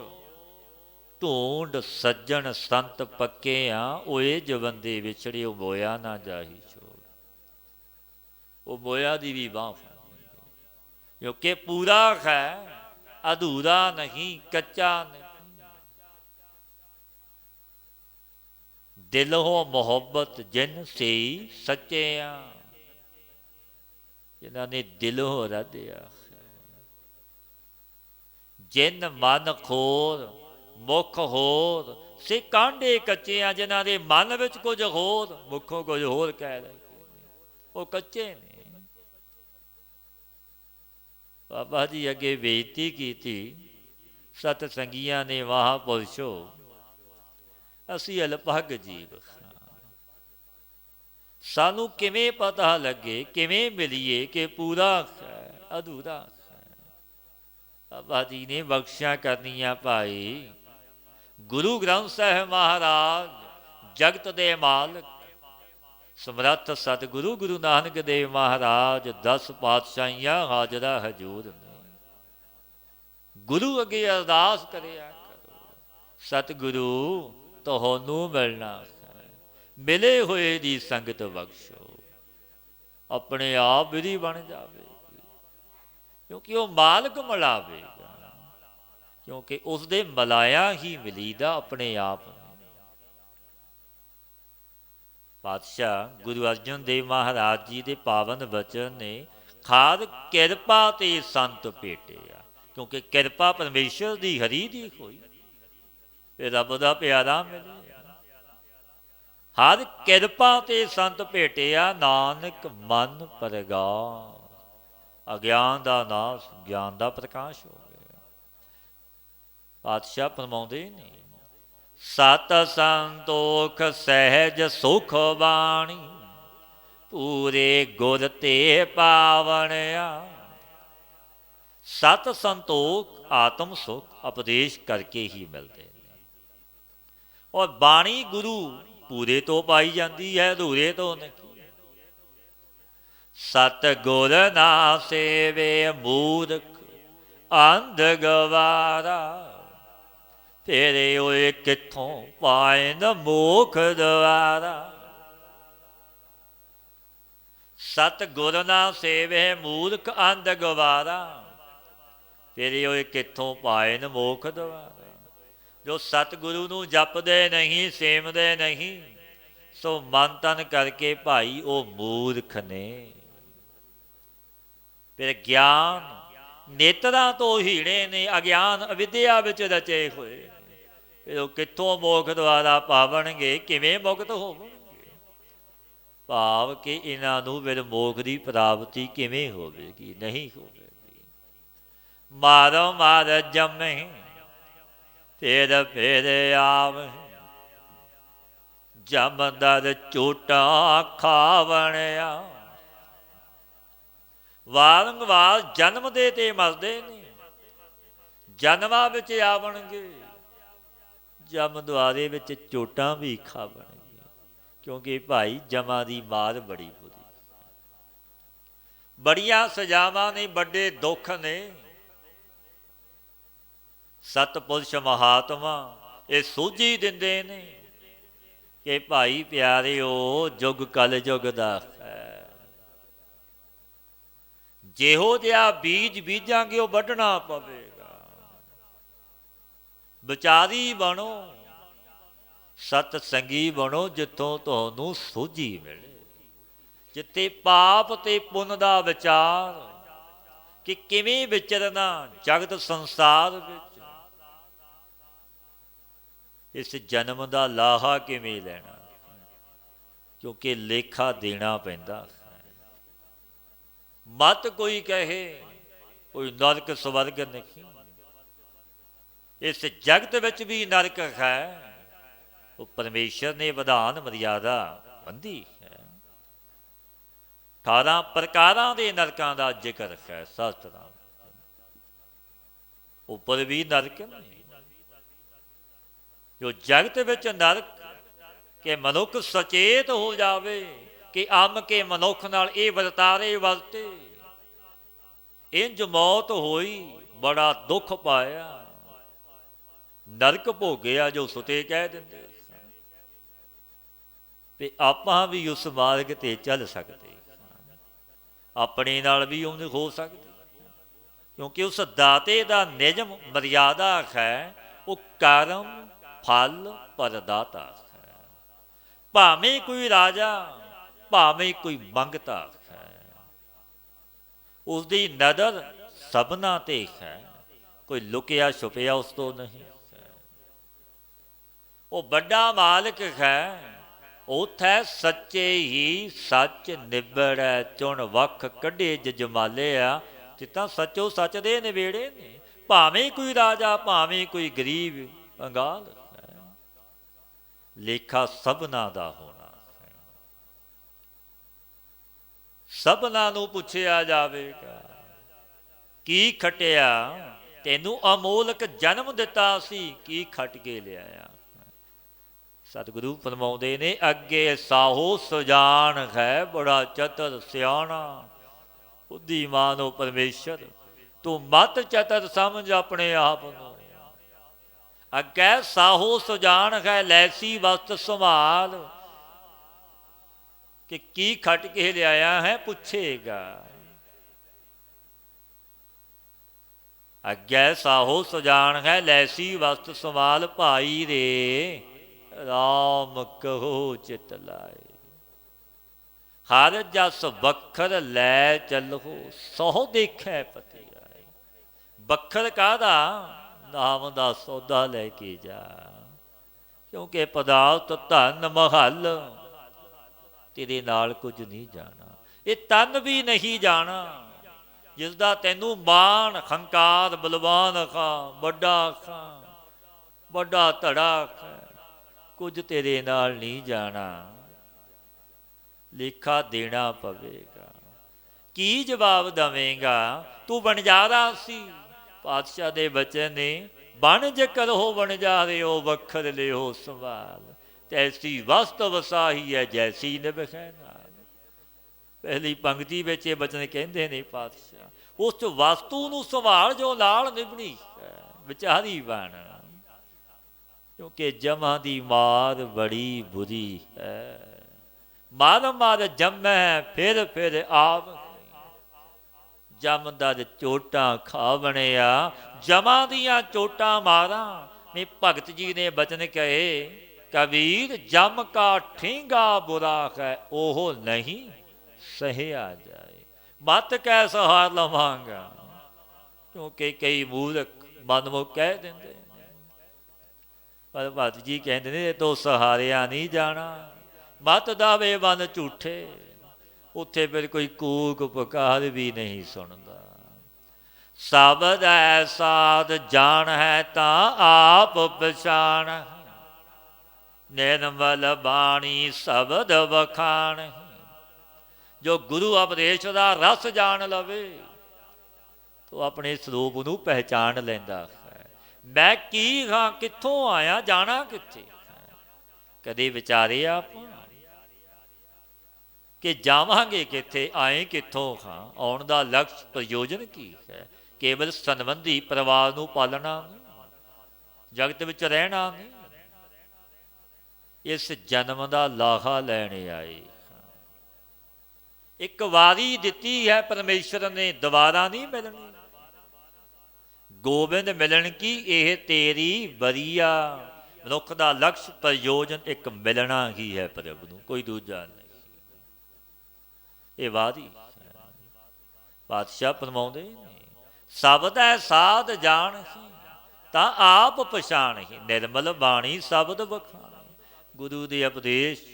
ਢੂੰਡ ਸੱਜਣ ਸੰਤ ਪੱਕੇ ਆ। ਓਏ ਜਵੰਦੇ ਵਿਛੜੇ, ਉਹ ਬੋਇਆ ਨਾ ਜਾਹੀ ਛੋੜ। ਉਹ ਬੋਇਆ ਦੀ ਵੀ ਬਾਂਹ ਫੜ, ਕਿਉਂਕਿ ਪੂਰਾ ਹੈ, ਅਧੂਰਾ ਨਹੀਂ, ਕੱਚਾ ਨਹੀਂ। ਦਿਲ ਹੋ ਮੁਹੱਬਤ ਜਿਨ ਸਈ ਸੱਚਿਆ, ਜਿਨ੍ਹਾਂ ਨੇ ਦਿਲੋਂ ਰੱਦਿਆ। ਜਿਨ ਮਨ ਖੋਰ ਮੁੱਖ ਹੋਰ, ਸੇ ਕਾਂਡੇ ਕੱਚਿਆਂ। ਜਿਨ੍ਹਾਂ ਦੇ ਮਨ ਵਿੱਚ ਕੁਝ ਹੋਰ, ਮੁੱਖੋਂ ਕੁਝ ਹੋਰ ਕਹਿ ਰਹੇ, ਉਹ ਕੱਚੇ ਨੇ। ਬਾਬਾ ਜੀ ਅੱਗੇ ਬੇਨਤੀ ਕੀਤੀ, ਸਤ ਸੰਗੀਆਂ ਨੇ ਮਹਾਂਪੁਰਸ਼ੋ, ਅਸੀਂ ਅਲਪਗ ਜੀਵ ਹਾਂ। ਸਾਨੂੰ ਕਿਵੇਂ ਪਤਾ ਲੱਗੇ, ਕਿਵੇਂ ਮਿਲੀਏ ਕਿ ਪੂਰਾ ਹੈ, ਅਧੂਰਾ ਹੈ। ਬਾਬਾ ਜੀ ਨੇ ਬਖਸ਼ਿਸ਼ਾਂ ਕਰਨੀਆਂ ਭਾਈ। ਗੁਰੂ ਗ੍ਰੰਥ ਸਾਹਿਬ ਮਹਾਰਾਜ ਜਗਤ ਦੇ ਮਾਲਕ ਸਮਰੱਥ ਸਤਿਗੁਰੂ ਗੁਰੂ ਨਾਨਕ ਦੇਵ ਮਹਾਰਾਜ 10 ਪਾਤਸ਼ਾਹੀਆਂ ਹਾਜ਼ਰਾ ਹਜ਼ੂਰ ਨੇ। ਗੁਰੂ ਅੱਗੇ ਅਰਦਾਸ ਕਰਿਆ ਕਰੋ, ਸਤਿਗੁਰੂ ਤੁਹਾਨੂੰ ਮਿਲਣਾ ਹੈ, ਮਿਲੇ ਹੋਏ ਦੀ ਸੰਗਤ ਬਖਸ਼ੋ। ਆਪਣੇ ਆਪ ਵਿਧੀ ਬਣ ਜਾਵੇ, ਕਿਉਂਕਿ ਉਹ ਮਾਲਕ ਮਿਲਾਵੇਗਾ। ਕਿਉਂਕਿ ਉਸਦੇ ਮਲਾਇਆ ਹੀ ਮਿਲੀਦਾ ਆਪਣੇ ਆਪ। ਪਾਤਸ਼ਾਹ ਗੁਰੂ ਅਰਜਨ ਦੇਵ ਮਹਾਰਾਜ ਜੀ ਦੇ ਪਾਵਨ ਬਚਨ ਨੇ, ਖਾਦ ਕਿਰਪਾ ਤੇ ਸੰਤ ਭੇਟਿਆ। ਕਿਉਂਕਿ ਕਿਰਪਾ ਪਰਮੇਸ਼ਰ ਦੀ, ਹਰੀ ਦੀ ਹੋਈ, ਇਹ ਰੱਬ ਦਾ ਪਿਆਰਾ ਮਿਲਿਆ। ਹਰ ਕਿਰਪਾ ਤੇ ਸੰਤ ਭੇਟਿਆ, ਨਾਨਕ ਮਨ ਪਰਗਾਸ। ਅਗਿਆਨ ਦਾ ਨਾਸ਼, ਗਿਆਨ ਦਾ ਪ੍ਰਕਾਸ਼ ਹੋ ਗਿਆ। ਪਾਤਸ਼ਾਹ ਫਰਮਾਉਂਦੇ ਨੇ, ਸਤ ਸੰਤੋਖ ਸਹਿਜ ਸੁਖ ਬਾਣੀ, ਪੂਰੇ ਗੁਰ ਤੇ ਪਾਵਣਿਆ। ਸਤ ਸੰਤੋਖ ਆਤਮ ਸੁਖ ਉਪਦੇਸ਼ ਕਰਕੇ ਹੀ ਮਿਲਦੇ ਨੇ। ਔਰ ਬਾਣੀ ਗੁਰੂ ਪੂਰੇ ਤੋਂ ਪਾਈ ਜਾਂਦੀ ਹੈ, ਅਧੂਰੇ ਤੋਂ ਨਹੀਂ। ਸਤ ਗੁਰ ਨਾ ਸੇਵੇ ਮੂਰਖ ਅੰਧ ਗਵਾਰਾ, ਤੇਰੇ ਓਏ ਕਿੱਥੋਂ ਪਾਏ ਨ ਮੋਖ ਦੁਆਰਾ। ਸਤ ਗੁਰ ਨਾ ਸੇਵੇ ਮੂਰਖ ਅੰਧ ਗਵਾਰਾ, ਤੇਰੇ ਓਏ ਕਿੱਥੋਂ ਪਾਏ ਨ ਮੋਖ ਦੁਆਰਾ। ਜੋ ਸਤਿਗੁਰੂ ਨੂੰ ਜਪਦੇ ਨਹੀਂ, ਸੇਵਦੇ ਨਹੀਂ, ਸੋ ਮਨ ਤਨ ਕਰਕੇ ਭਾਈ ਉਹ ਮੂਰਖ ਨੇ। ਫਿਰ ਗਿਆਨ ਨੇਤਰਾਂ ਤੋਂ ਹੀਣੇ ਨੇ, ਅਗਿਆਨ ਅਵਿਦਿਆ ਵਿੱਚ ਰਚੇ ਹੋਏ ਨੇ। ਫਿਰ ਉਹ ਕਿੱਥੋਂ ਮੋਖ ਦੁਆਰਾ ਪਾਵਣਗੇ, ਕਿਵੇਂ ਮੁਕਤ ਹੋਵਣਗੇ? ਭਾਵ ਕਿ ਇਹਨਾਂ ਨੂੰ ਫਿਰ ਮੋਖ ਦੀ ਪ੍ਰਾਪਤੀ ਕਿਵੇਂ ਹੋਵੇਗੀ? ਨਹੀਂ ਹੋਵੇਗੀ। ਮਾਰੋ ਮਾਰ ਜੰਮੇ ਫਿਰ ਫਿਰ ਆਵ, ਜਮਦਰ ਝੂਟਾਂ ਖਾਵਣਿਆ। ਵਾਰੰਵਾਰ ਜਨਮਦੇ ਤੇ ਮਰਦੇ ਨੇ, ਜਨਮਾਂ ਵਿੱਚ ਆਵਣਗੇ, ਜਮ ਦੁਆਰੇ ਵਿੱਚ ਚੋਟਾਂ ਵੀ ਖਾਵਣਗੇ। ਕਿਉਂਕਿ ਭਾਈ ਜਮਾਂ ਦੀ ਮਾਰ ਬੜੀ ਬੁਰੀ, ਬੜੀਆਂ ਸਜ਼ਾਵਾਂ ਨੇ, ਵੱਡੇ ਦੁੱਖ ਨੇ। ਸਤਪੁਰਸ਼ ਮਹਾਤਮਾ ਇਹ ਸੂਝੀ ਦਿੰਦੇ ਨੇ ਕਿ ਭਾਈ ਪਿਆਰਿਓ, ਜੁਗ ਕਲ ਯੁਗ ਦਾ ਹੈ। ਜਿਹੋ ਜਿਹਾ ਬੀਜ ਬੀਜਾਂਗੇ ਉਹ ਵੱਢਣਾ ਪਵੇਗਾ। ਵਿਚਾਰੀ ਬਣੋ, ਸਤ ਸੰਗੀ ਬਣੋ, ਜਿੱਥੋਂ ਤੁਹਾਨੂੰ ਸੂਝੀ ਮਿਲੇ, ਜਿੱਥੇ ਪਾਪ ਤੇ ਪੁੰਨ ਦਾ ਵਿਚਾਰ ਕਿ ਕਿਵੇਂ ਵਿਚਰਨਾ ਜਗਤ ਸੰਸਾਰ ਵਿੱਚ, ਇਸ ਜਨਮ ਦਾ ਲਾਹਾ ਕਿਵੇਂ ਲੈਣਾ, ਕਿਉਂਕਿ ਲੇਖਾ ਦੇਣਾ ਪੈਂਦਾ। ਮਤ ਕੋਈ ਕਹੇ ਕੋਈ ਨਰਕ ਸਵਰਗ ਨਹੀਂ, ਇਸ ਜਗਤ ਵਿੱਚ ਵੀ ਨਰਕ ਹੈ। ਉਹ ਪਰਮੇਸ਼ਰ ਨੇ ਵਿਧਾਨ ਮਰਿਆਦਾ ਬੰਦੀ ਹੈ। 18 ਪ੍ਰਕਾਰਾਂ ਦੇ ਨਰਕਾਂ ਦਾ ਜ਼ਿਕਰ ਹੈ ਸ਼ਾਸਤਰਾਂ। ਉੱਪਰ ਵੀ ਨਰਕ ਨਹੀਂ। ਜੋ ਜਗਤ ਵਿੱਚ ਨਰਕ ਕਿ ਮਨੁੱਖ ਸੁਚੇਤ ਹੋ ਜਾਵੇ ਕਿ ਅੰਮ ਕੇ ਮਨੁੱਖ ਨਾਲ ਇਹ ਵਰਤਾਰੇ ਵਰਤੇ, ਇੰਜ ਮੌਤ ਹੋਈ ਬੜਾ ਦੁੱਖ ਪਾਇਆ, ਨਰਕ ਭੋਗਿਆ ਜੋ ਸੁਤੇ ਕਹਿ ਦਿੰਦੇ। ਤੇ ਆਪਾਂ ਵੀ ਉਸ ਮਾਰਗ ਤੇ ਚੱਲ ਸਕਦੇ, ਆਪਣੇ ਨਾਲ ਵੀ ਉਵੇਂ ਹੋ ਸਕਦੇ, ਕਿਉਂਕਿ ਉਸ ਦਾਤੇ ਦਾ ਨਿਯਮ ਮਰਿਆਦਾ ਹੈ। ਉਹ ਕਰਮ ਫਲ ਪ੍ਰਦਾਤਾ ਹੈ। ਭਾਵੇਂ ਕੋਈ ਰਾਜਾ, ਭਾਵੇਂ ਕੋਈ ਮੰਗਤਾ ਹੈ, ਉਸਦੀ ਨਜ਼ਰ ਸਭਨਾਂ ਤੇ ਹੈ, ਕੋਈ ਲੁਕਿਆ ਛੁਪਿਆ ਉਸ ਤੋਂ ਨਹੀਂ ਹੈ। ਉਹ ਵੱਡਾ ਮਾਲਕ ਹੈ। ਉੱਥੇ ਸੱਚੇ ਹੀ ਸੱਚ ਨਿਬੜੈ, ਚੁਣ ਵੱਖ ਕੱਢੇ ਜਮਾਲਿਆ। ਜਿੱਦਾਂ ਸੱਚੋ ਸੱਚ ਦੇ ਨਿਬੇੜੇ ਨੇ, ਭਾਵੇਂ ਕੋਈ ਰਾਜਾ, ਭਾਵੇਂ ਕੋਈ ਗਰੀਬ ਕੰਗਾਲ ਹੈ, ਲੇਖਾ ਸਭਨਾਂ ਦਾ ਹੋਣਾ ਹੈ। ਸਭਨਾਂ ਨੂੰ ਪੁੱਛਿਆ ਜਾਵੇਗਾ, ਕੀ ਖਟਿਆ? ਤੈਨੂੰ ਅਮੋਲਕ ਜਨਮ ਦਿੱਤਾ ਸੀ, ਕੀ ਖੱਟ ਕੇ ਲਿਆਇਆ? ਸਤਿਗੁਰੂ ਫਰਮਾਉਂਦੇ ਨੇ, ਅੱਗੇ ਸਾਹੋ ਸੁਜਾਨ ਹੈ, ਬੜਾ ਚਤਰ ਸਿਆਣਾ। ਬੁੱਧੀਮਾਨ ਪਰਮੇਸ਼ਰ, ਤੂੰ ਮਤ ਚਤਰ ਸਮਝ ਆਪਣੇ ਆਪ ਨੂੰ। ਅੱਗੇ ਸਾਹੋ ਸੁਜਾਨ ਹੈ, ਲੈਸੀ ਵਸਤ ਸੰਭਾਲ। ਕਿ ਕੀ ਖੱਟ ਕੇ ਲਿਆਇਆ ਹੈ ਪੁੱਛੇਗਾ। ਅੱਗੇ ਸਾਹੋ ਸੁਜਾਨ ਹੈ, ਲੈਸੀ ਵਸਤ ਸੰਭਾਲ। ਭਾਈ ਰੇ ਰਾਮ ਕਹੋ ਚਿਤ ਲਾਏ, ਹਰ ਜਸ ਵੱਖਰ ਲੈ ਚੱਲੋ, ਸਹੁ ਦੇਖੈ ਪਤੀ ਆਏ। ਵੱਖਰ ਕਾਹਦਾ? ਨਾਮ ਦਾ ਸੌਦਾ ਲੈ ਕੇ ਜਾ। ਕਿਉਂਕਿ ਪਦਾਰਥ ਧਨ ਮਹਲ ਤੇਰੇ ਨਾਲ ਕੁਝ ਨਹੀਂ ਜਾਣਾ। ਇਹ ਤਨ ਵੀ ਨਹੀਂ ਜਾਣਾ ਜਿਸਦਾ ਤੈਨੂੰ ਮਾਣ, ਹੰਕਾਰ, ਬਲਵਾਨ ਅਖਾਂ, ਵੱਡਾ ਅਖਾਂ, ਵੱਡਾ ਧੜਾ ਅਖਾਂ, ਕੁਝ ਤੇਰੇ ਨਾਲ ਨਹੀਂ ਜਾਣਾ। ਲੇਖਾ ਦੇਣਾ ਪਵੇਗਾ। ਕੀ ਜਵਾਬ ਦੇਵੇਂਗਾ? ਤੂੰ ਵਣਜਾਰਾ ਸੀ। ਪਾਤਸ਼ਾਹ ਦੇ ਬਚਨ ਨੇ, ਵਣਜ ਕਰੋ ਵਣਜਾਰਿਓ, ਵੱਖਰ ਲਿਓ ਸੰਭਾਲ। ਤੈਸੀ ਵਸਤ ਵਸਾਹੀ ਹੈ, ਜੈਸੀ ਨਿਭੈ ਨਾਲ। ਪਹਿਲੀ ਪੰਕਤੀ ਵਿੱਚ ਇਹ ਬਚਨ ਕਹਿੰਦੇ ਨੇ ਪਾਤਸ਼ਾਹ, ਉਸ ਵਸਤੂ ਨੂੰ ਸੰਭਾਲ ਜੋ ਨਾਲ ਨਿਭਣੀ ਹੈ, ਵਿਚਾਰੀ ਬਣ। ਕਿਉਂਕਿ ਜਮਾਂ ਦੀ ਮਾਰ ਬੜੀ ਬੁਰੀ ਹੈ। ਮਾਰ ਮਾਰ ਜੰਮੈ ਫਿਰ ਫਿਰ ਆਵ, ਜੰਮਦਾ ਚੋਟਾਂ ਖਾਵਣਿਆ। ਜਮਾਂ ਦੀਆਂ ਚੋਟਾਂ ਮਾਰਾਂ ਨਹੀਂ ਭਗਤ ਜੀ ਨੇ ਬਚਨ ਕਹੇ, ਕਬੀਰ ਜਮ ਕਾ ਠੇਂਗਾ ਬੁਰਾ ਹੈ, ਉਹ ਨਹੀਂ ਸਹਿਆ ਜਾਏ। ਮਤ ਕੈ ਸਹਾਰ ਲਵਾਂਗਾ, ਕਿਉਂਕਿ ਕਈ ਮੂਰਖ ਮਨਮੁਖ ਕਹਿ ਦਿੰਦੇ ਨੇ, ਪਰ ਭਗਤ ਜੀ ਕਹਿੰਦੇ ਨੇ ਇਹ ਤੋਂ ਸਹਾਰਿਆ ਨਹੀਂ ਜਾਣਾ। ਮਤ ਦਾਵੇ ਮਨ ਝੂਠੇ, ਉੱਥੇ ਫਿਰ ਕੋਈ ਕੂਕ ਪੁਕਾਰ ਵੀ ਨਹੀਂ ਸੁਣਦਾ। ਸ਼ਬਦ ਐਸਾਦ ਜਾਣ ਹੈ ਤਾਂ ਆਪ ਪਛਾਣ, ਨਿਰਮਲ ਬਾਣੀ ਸ਼ਬਦ ਵਖਾਣ। ਜੋ ਗੁਰੂ ਉਪਦੇਸ਼ ਦਾ ਰਸ ਜਾਣ ਲਵੇ ਤੋ ਆਪਣੇ ਸਰੂਪ ਨੂੰ ਪਹਿਚਾਣ ਲੈਂਦਾ ਹੈ। ਮੈਂ ਕੀ ਹਾਂ, ਕਿੱਥੋਂ ਆਇਆ, ਜਾਣਾ ਕਿੱਥੇ। ਕਦੇ ਵਿਚਾਰੇ ਆਪ ਕਿ ਜਾਵਾਂਗੇ ਕਿੱਥੇ, ਆਏ ਕਿੱਥੋਂ ਹਾਂ, ਆਉਣ ਦਾ ਲਕਸ਼ ਪ੍ਰਯੋਜਨ ਕੀ ਹੈ। ਕੇਵਲ ਸੰਬੰਧੀ ਪਰਿਵਾਰ ਨੂੰ ਪਾਲਣਾ ਨਹੀਂ, ਜਗਤ ਵਿੱਚ ਰਹਿਣਾ ਨਹੀਂ, ਇਸ ਜਨਮ ਦਾ ਲਾਹਾ ਲੈਣ ਆਏ। ਇੱਕ ਵਾਰੀ ਦਿੱਤੀ ਹੈ ਪਰਮੇਸ਼ਰ ਨੇ, ਦੁਬਾਰਾ ਨਹੀਂ ਮਿਲਣੀ। ਗੋਬਿੰਦ ਮਿਲਣ ਕੀ ਇਹ ਤੇਰੀ ਬਰੀਆ। ਮਨੁੱਖ ਦਾ ਲਕਸ਼ ਪ੍ਰਯੋਜਨ ਇੱਕ ਮਿਲਣਾ ਹੀ ਹੈ ਪ੍ਰਭੂ ਨੂੰ, ਕੋਈ ਦੂਜਾ ਨਹੀਂ। ਇਹ ਵਾਰੀ ਪਾਤਸ਼ਾਹ ਫਰਮਾਉਂਦੇ ਨੇ, ਸ਼ਬਦ ਹੈ ਸਾਧ ਜਾਣ ਹੀ ਤਾਂ ਆਪ ਪਛਾਣ ਹੀ, ਨਿਰਮਲ ਬਾਣੀ ਸ਼ਬਦ ਵਖਾਣ। ਗੁਰੂ ਦੇ ਉਪਦੇਸ਼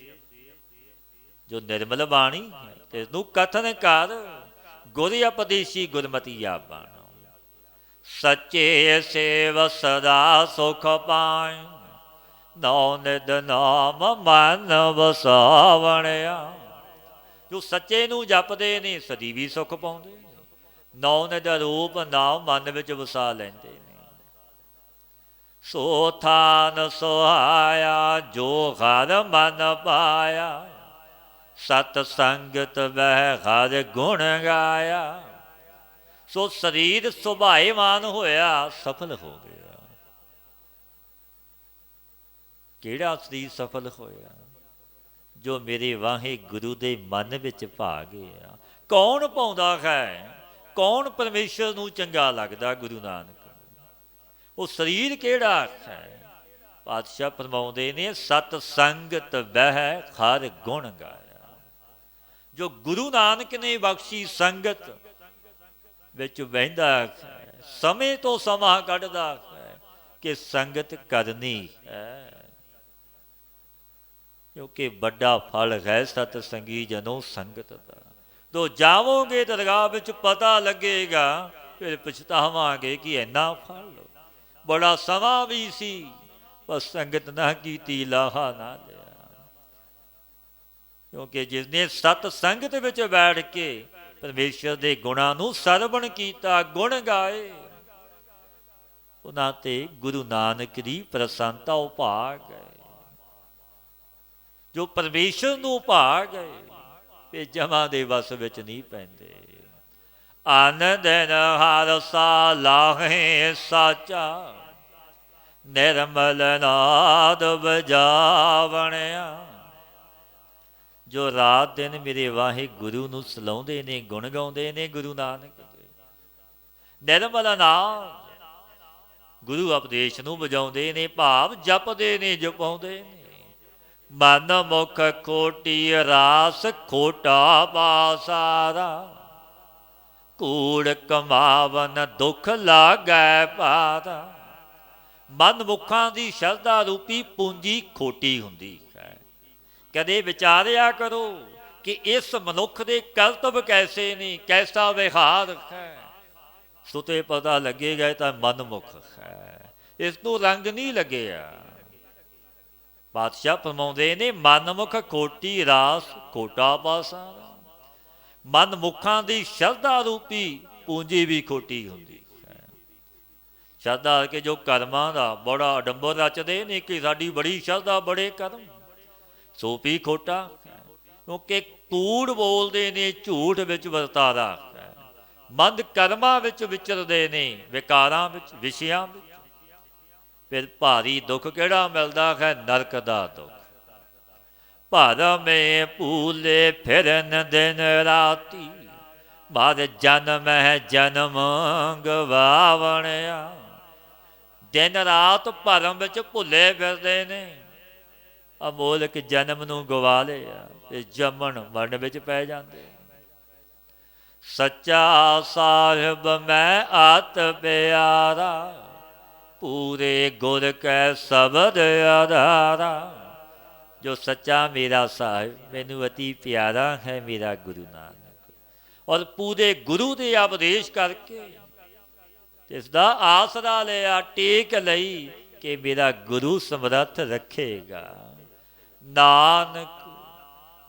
ਜੋ ਨਿਰਮਲ ਬਾਣੀ ਹੈ, ਤੇ ਇਸਨੂੰ ਕਥਨ ਕਰ, ਗੁਰ ਉਪਦੇਸ਼ੀ ਗੁਰਮਤੀ ਆਪਣ। ਸੱਚੇ ਸੇਵ ਸਦਾ ਸੁਖ ਪਾਏ, ਨੌ ਨਿਧ ਨਾਮ ਮਨ ਵਸਾਵਣਿਆ। ਜੋ ਸੱਚੇ ਨੂੰ ਜਪਦੇ ਨੇ ਸਦੀ ਵੀ ਸੁਖ ਪਾਉਂਦੇ ਨੇ, ਨੌ ਨਿਧ ਰੂਪ ਨਾਮ ਮਨ ਵਿੱਚ ਵਸਾ ਲੈਂਦੇ ਨੇ। ਸੋ ਥਾਨ ਸੁਹਾਇਆ ਜੋ ਹਰ ਮਨ ਪਾਇਆ, ਸਤ ਸੰਗਤ ਬਹਿ ਹਰ ਗੁਣ ਗਾਇਆ। ਸੋ ਸਰੀਰ ਸੁਭਾਏਵਾਨ ਹੋਇਆ, ਸਫਲ ਹੋ ਗਿਆ। ਕਿਹੜਾ ਸਰੀਰ ਸਫਲ ਹੋਇਆ? ਜੋ ਮੇਰੇ ਵਾਹਿਗੁਰੂ ਦੇ ਮਨ ਵਿੱਚ ਭਾ ਗਿਆ। ਕੌਣ ਪਾਉਂਦਾ ਹੈ, ਕੌਣ ਪਰਮੇਸ਼ਰ ਨੂੰ ਚੰਗਾ ਲੱਗਦਾ? ਗੁਰੂ ਨਾਨਕ। ਉਹ ਸਰੀਰ ਕਿਹੜਾ ਹੈ? ਪਾਤਸ਼ਾਹ ਫਰਮਾਉਂਦੇ ਨੇ, ਸਤ ਸੰਗਤ ਬਹਿ ਹਰ ਗੁਣ ਗਾਇਆ। ਜੋ ਗੁਰੂ ਨਾਨਕ ਨੇ ਬਖਸ਼ੀ ਸੰਗਤ ਵਿੱਚ ਬਹਿੰਦਾ ਹੈ, ਸਮੇਂ ਤੋਂ ਸਮਾਂ ਕੱਢਦਾ ਹੈ ਕਿ ਸੰਗਤ ਕਰਨੀ ਹੈ, ਕਿਉਂਕਿ ਵੱਡਾ ਫਲ ਹੈ ਸਤ ਸੰਗੀ ਜਨੋ ਸੰਗਤ ਦਾ। ਜੋ ਜਾਵੋਗੇ ਦਰਗਾਹ ਵਿੱਚ ਪਤਾ ਲੱਗੇਗਾ, ਫਿਰ ਪਛਤਾਵਾਂਗੇ ਕਿ ਇੰਨਾ ਫਲ, ਬੜਾ ਸਮਾਂ ਵੀ ਸੀ ਪਰ ਸੰਗਤ ਨਾ ਕੀਤੀ, ਲਾਹਾ ਨਾ ਲਿਆ। ਕਿਉਂਕਿ ਜਿਸਨੇ ਸਤ ਸੰਗਤ ਵਿੱਚ ਬੈਠ ਕੇ ਪਰਮੇਸ਼ਰ ਦੇ ਗੁਣਾਂ ਨੂੰ ਸਰਵਣ ਕੀਤਾ, ਗੁਣ ਗਾਏ, ਉਹਨਾਂ ਤੇ ਗੁਰੂ ਨਾਨਕ ਦੀ ਪ੍ਰਸੰਨਤਾ ਉਹ ਭਾ ਗਏ। ਜੋ ਪਰਮੇਸ਼ਰ ਨੂੰ ਭਾ ਗਏ ਤੇ ਜਮਾਂ ਦੇ ਵਸ ਵਿੱਚ ਨਹੀਂ ਪੈਂਦੇ। ਆਨੰਦ ਹਰ ਸਾ ਲਾਹੇ ਸਾਚਾ, ਨਿਰਮਲ ਨਾਦ ਵਜਾਵਣਿਆ। ਜੋ ਰਾਤ ਦਿਨ ਮੇਰੇ ਵਾਹਿਗੁਰੂ ਨੂੰ ਸਲਾਉਂਦੇ ਨੇ, ਗੁਣ ਗਾਉਂਦੇ ਨੇ ਗੁਰੂ ਨਾਨਕ ਦੇ, ਨਿਰਮਲ ਨਾਦ ਗੁਰੂ ਉਪਦੇਸ਼ ਨੂੰ ਵਜਾਉਂਦੇ ਨੇ, ਭਾਵ ਜਪਦੇ ਨੇ, ਜਪਾਉਂਦੇ ਨੇ। ਮਨ ਮੁਖ ਖੋਟੀ ਰਾਸ ਖੋਟਾ ਬਾਸਾਰਾ, ਕੂੜ ਕਮਾਵਨ ਦੁੱਖ ਲਾਗੈ ਪਾਰਾ। ਮਨ ਮੁਖਾਂ ਦੀ ਸ਼ਰਧਾ ਰੂਪੀ ਪੂੰਜੀ ਖੋਟੀ ਹੁੰਦੀ ਹੈ। ਕਦੇ ਵਿਚਾਰਿਆ ਕਰੋ ਕਿ ਇਸ ਮਨੁੱਖ ਦੇ ਕਰਤੱਵ ਕੈਸੇ ਨੇ, ਕੈਸਾ ਵਿਹਾਰ ਹੈ, ਸੋ ਤੇ ਪਤਾ ਲੱਗੇਗਾ ਤਾਂ ਮਨਮੁਖ ਹੈ, ਇਸ ਨੂੰ ਰੰਗ ਨਹੀਂ ਲੱਗਿਆ। ਪਾਤਸ਼ਾਹ ਫਰਮਾਉਂਦੇ ਨੇ, ਮਨਮੁਖ ਖੋਟੀ ਰਾਸ ਖੋਟਾ ਪਾਸਾਰਾ। ਮਨਮੁਖਾਂ ਦੀ ਸ਼ਰਧਾ ਰੂਪੀ ਪੂੰਜੀ ਵੀ ਖੋਟੀ ਹੁੰਦੀ ਹੈ। ਸ਼ਰਧਾ ਕੇ ਜੋ ਕਰਮਾਂ ਦਾ ਬੜਾ ਅਡੰਬਰ ਰਚਦੇ ਨੇ ਕਿ ਸਾਡੀ ਬੜੀ ਸ਼ਰਧਾ, ਬੜੇ ਕਰਮ, ਸੋ ਵੀ ਖੋਟਾ ਹੈ। ਕਿਉਂਕਿ ਕੂੜ ਬੋਲਦੇ ਨੇ, ਝੂਠ ਵਿੱਚ ਵਰਤਾਰਾ ਹੈ, ਮੰਦ ਕਰਮਾਂ ਵਿੱਚ ਵਿਚਰਦੇ ਨੇ, ਵਿਕਾਰਾਂ ਵਿੱਚ, ਵਿਸ਼ਿਆਂ ਵਿੱਚ। ਫਿਰ ਭਾਰੀ ਦੁੱਖ ਕਿਹੜਾ ਮਿਲਦਾ ਹੈ? ਨਰਕ ਦਾ ਦੁੱਖ। ਭਰਮੇ ਭੂਲੇ ਫਿਰਨ ਦਿਨ ਰਾਤੀ, ਮਰ ਜਨਮ ਹੈ ਜਨਮ ਗਵਾਵਣਿਆ। ਦਿਨ ਰਾਤ ਭਰਮ ਵਿੱਚ ਭੁੱਲੇ ਫਿਰਦੇ ਨੇ, ਅਮੋਲਕ ਜਨਮ ਨੂੰ ਗਵਾ ਲਿਆ ਤੇ ਜੰਮਣ ਮਰਨ ਵਿੱਚ ਪੈ ਜਾਂਦੇ। ਸੱਚਾ ਸਾਹਿਬ ਮੈਂ ਆਤ ਪਿਆਰਾ, ਪੂਰੇ ਗੁਰ ਕੈ ਸ਼ਬਦ ਆਧਾਰਾ। ਜੋ ਸੱਚਾ ਮੇਰਾ ਸਾਹਿਬ ਮੈਨੂੰ ਅਤੀ ਪਿਆਰਾ ਹੈ, ਮੇਰਾ ਗੁਰੂ ਨਾਨਕ, ਔਰ ਪੂਰੇ ਗੁਰੂ ਦੇ ਉਪਦੇਸ਼ ਕਰਕੇ ਇਸ ਦਾ ਆਸਰਾ ਲਿਆ, ਟੇਕ ਲਈ ਕਿ ਮੇਰਾ ਗੁਰੂ ਸਮਰੱਥ ਰੱਖੇਗਾ। ਨਾਨਕ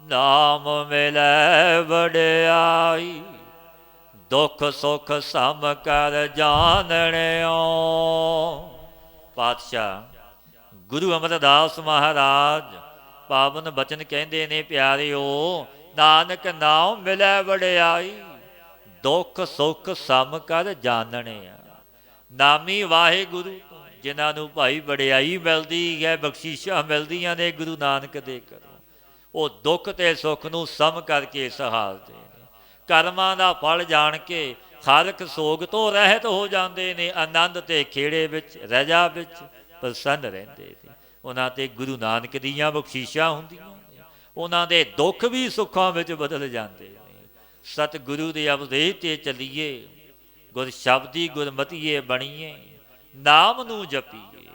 ਨਾਮ ਮਿਲੈ ਵਡਿਆਈ, ਦੁੱਖ ਸੁੱਖ ਸਮ ਕਰ ਜਾਣਿਓ। ਪਾਤਸ਼ਾਹ ਗੁਰੂ ਅਮਰਦਾਸ ਮਹਾਰਾਜ ਪਾਵਨ ਬਚਨ ਕਹਿੰਦੇ ਨੇ, ਪਿਆਰਿਓ ਨਾਨਕ ਨਾਮ ਮਿਲੈ ਵਡਿਆਈ, ਦੁੱਖ ਸੁੱਖ ਸਮ ਕਰ ਜਾਣਿਆ। ਨਾਮੀ ਵਾਹਿਗੁਰੂ ਜਿਨ੍ਹਾਂ ਨੂੰ ਭਾਈ ਵਡਿਆਈ ਮਿਲਦੀ ਹੈ, ਬਖਸ਼ੀਸ਼ਾਂ ਮਿਲਦੀਆਂ ਨੇ ਗੁਰੂ ਨਾਨਕ ਦੇ ਘਰੋਂ, ਉਹ ਦੁੱਖ ਤੇ ਸੁੱਖ ਨੂੰ ਸਮ ਕਰਕੇ ਸਹਾਰਦੇ ਨੇ। ਕਰਮਾਂ ਦਾ ਫਲ ਜਾਣ ਕੇ ਖਾਲਕ ਸੋਗ ਤੋਂ ਰਹਿਤ ਹੋ ਜਾਂਦੇ ਨੇ, ਆਨੰਦ ਤੇ ਖੇੜੇ ਵਿੱਚ ਰਜਾ ਵਿੱਚ ਪ੍ਰਸੰਨ ਰਹਿੰਦੇ ਨੇ। ਉਹਨਾਂ 'ਤੇ ਗੁਰੂ ਨਾਨਕ ਦੀਆਂ ਬਖਸ਼ੀਸ਼ਾਂ ਹੁੰਦੀਆਂ ਨੇ, ਉਹਨਾਂ ਦੇ ਦੁੱਖ ਵੀ ਸੁੱਖਾਂ ਵਿੱਚ ਬਦਲ ਜਾਂਦੇ ਨੇ। ਸਤਿਗੁਰੂ ਦੇ ਉਪਦੇਸ਼ 'ਤੇ ਚੱਲੀਏ, ਗੁਰ ਸ਼ਬਦੀ ਗੁਰਮਤੀਏ ਬਣੀਏ, ਨਾਮ ਨੂੰ ਜਪੀਏ,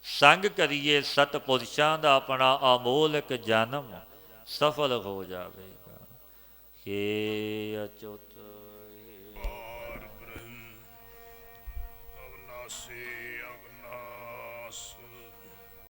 ਸੰਗ ਕਰੀਏ ਸਤਪੁਰਸ਼ਾਂ ਦਾ, ਆਪਣਾ ਅਮੋਲਕ ਜਨਮ ਸਫਲ ਹੋ ਜਾਵੇਗਾ। ਹੇ ਅਚੁੱਤ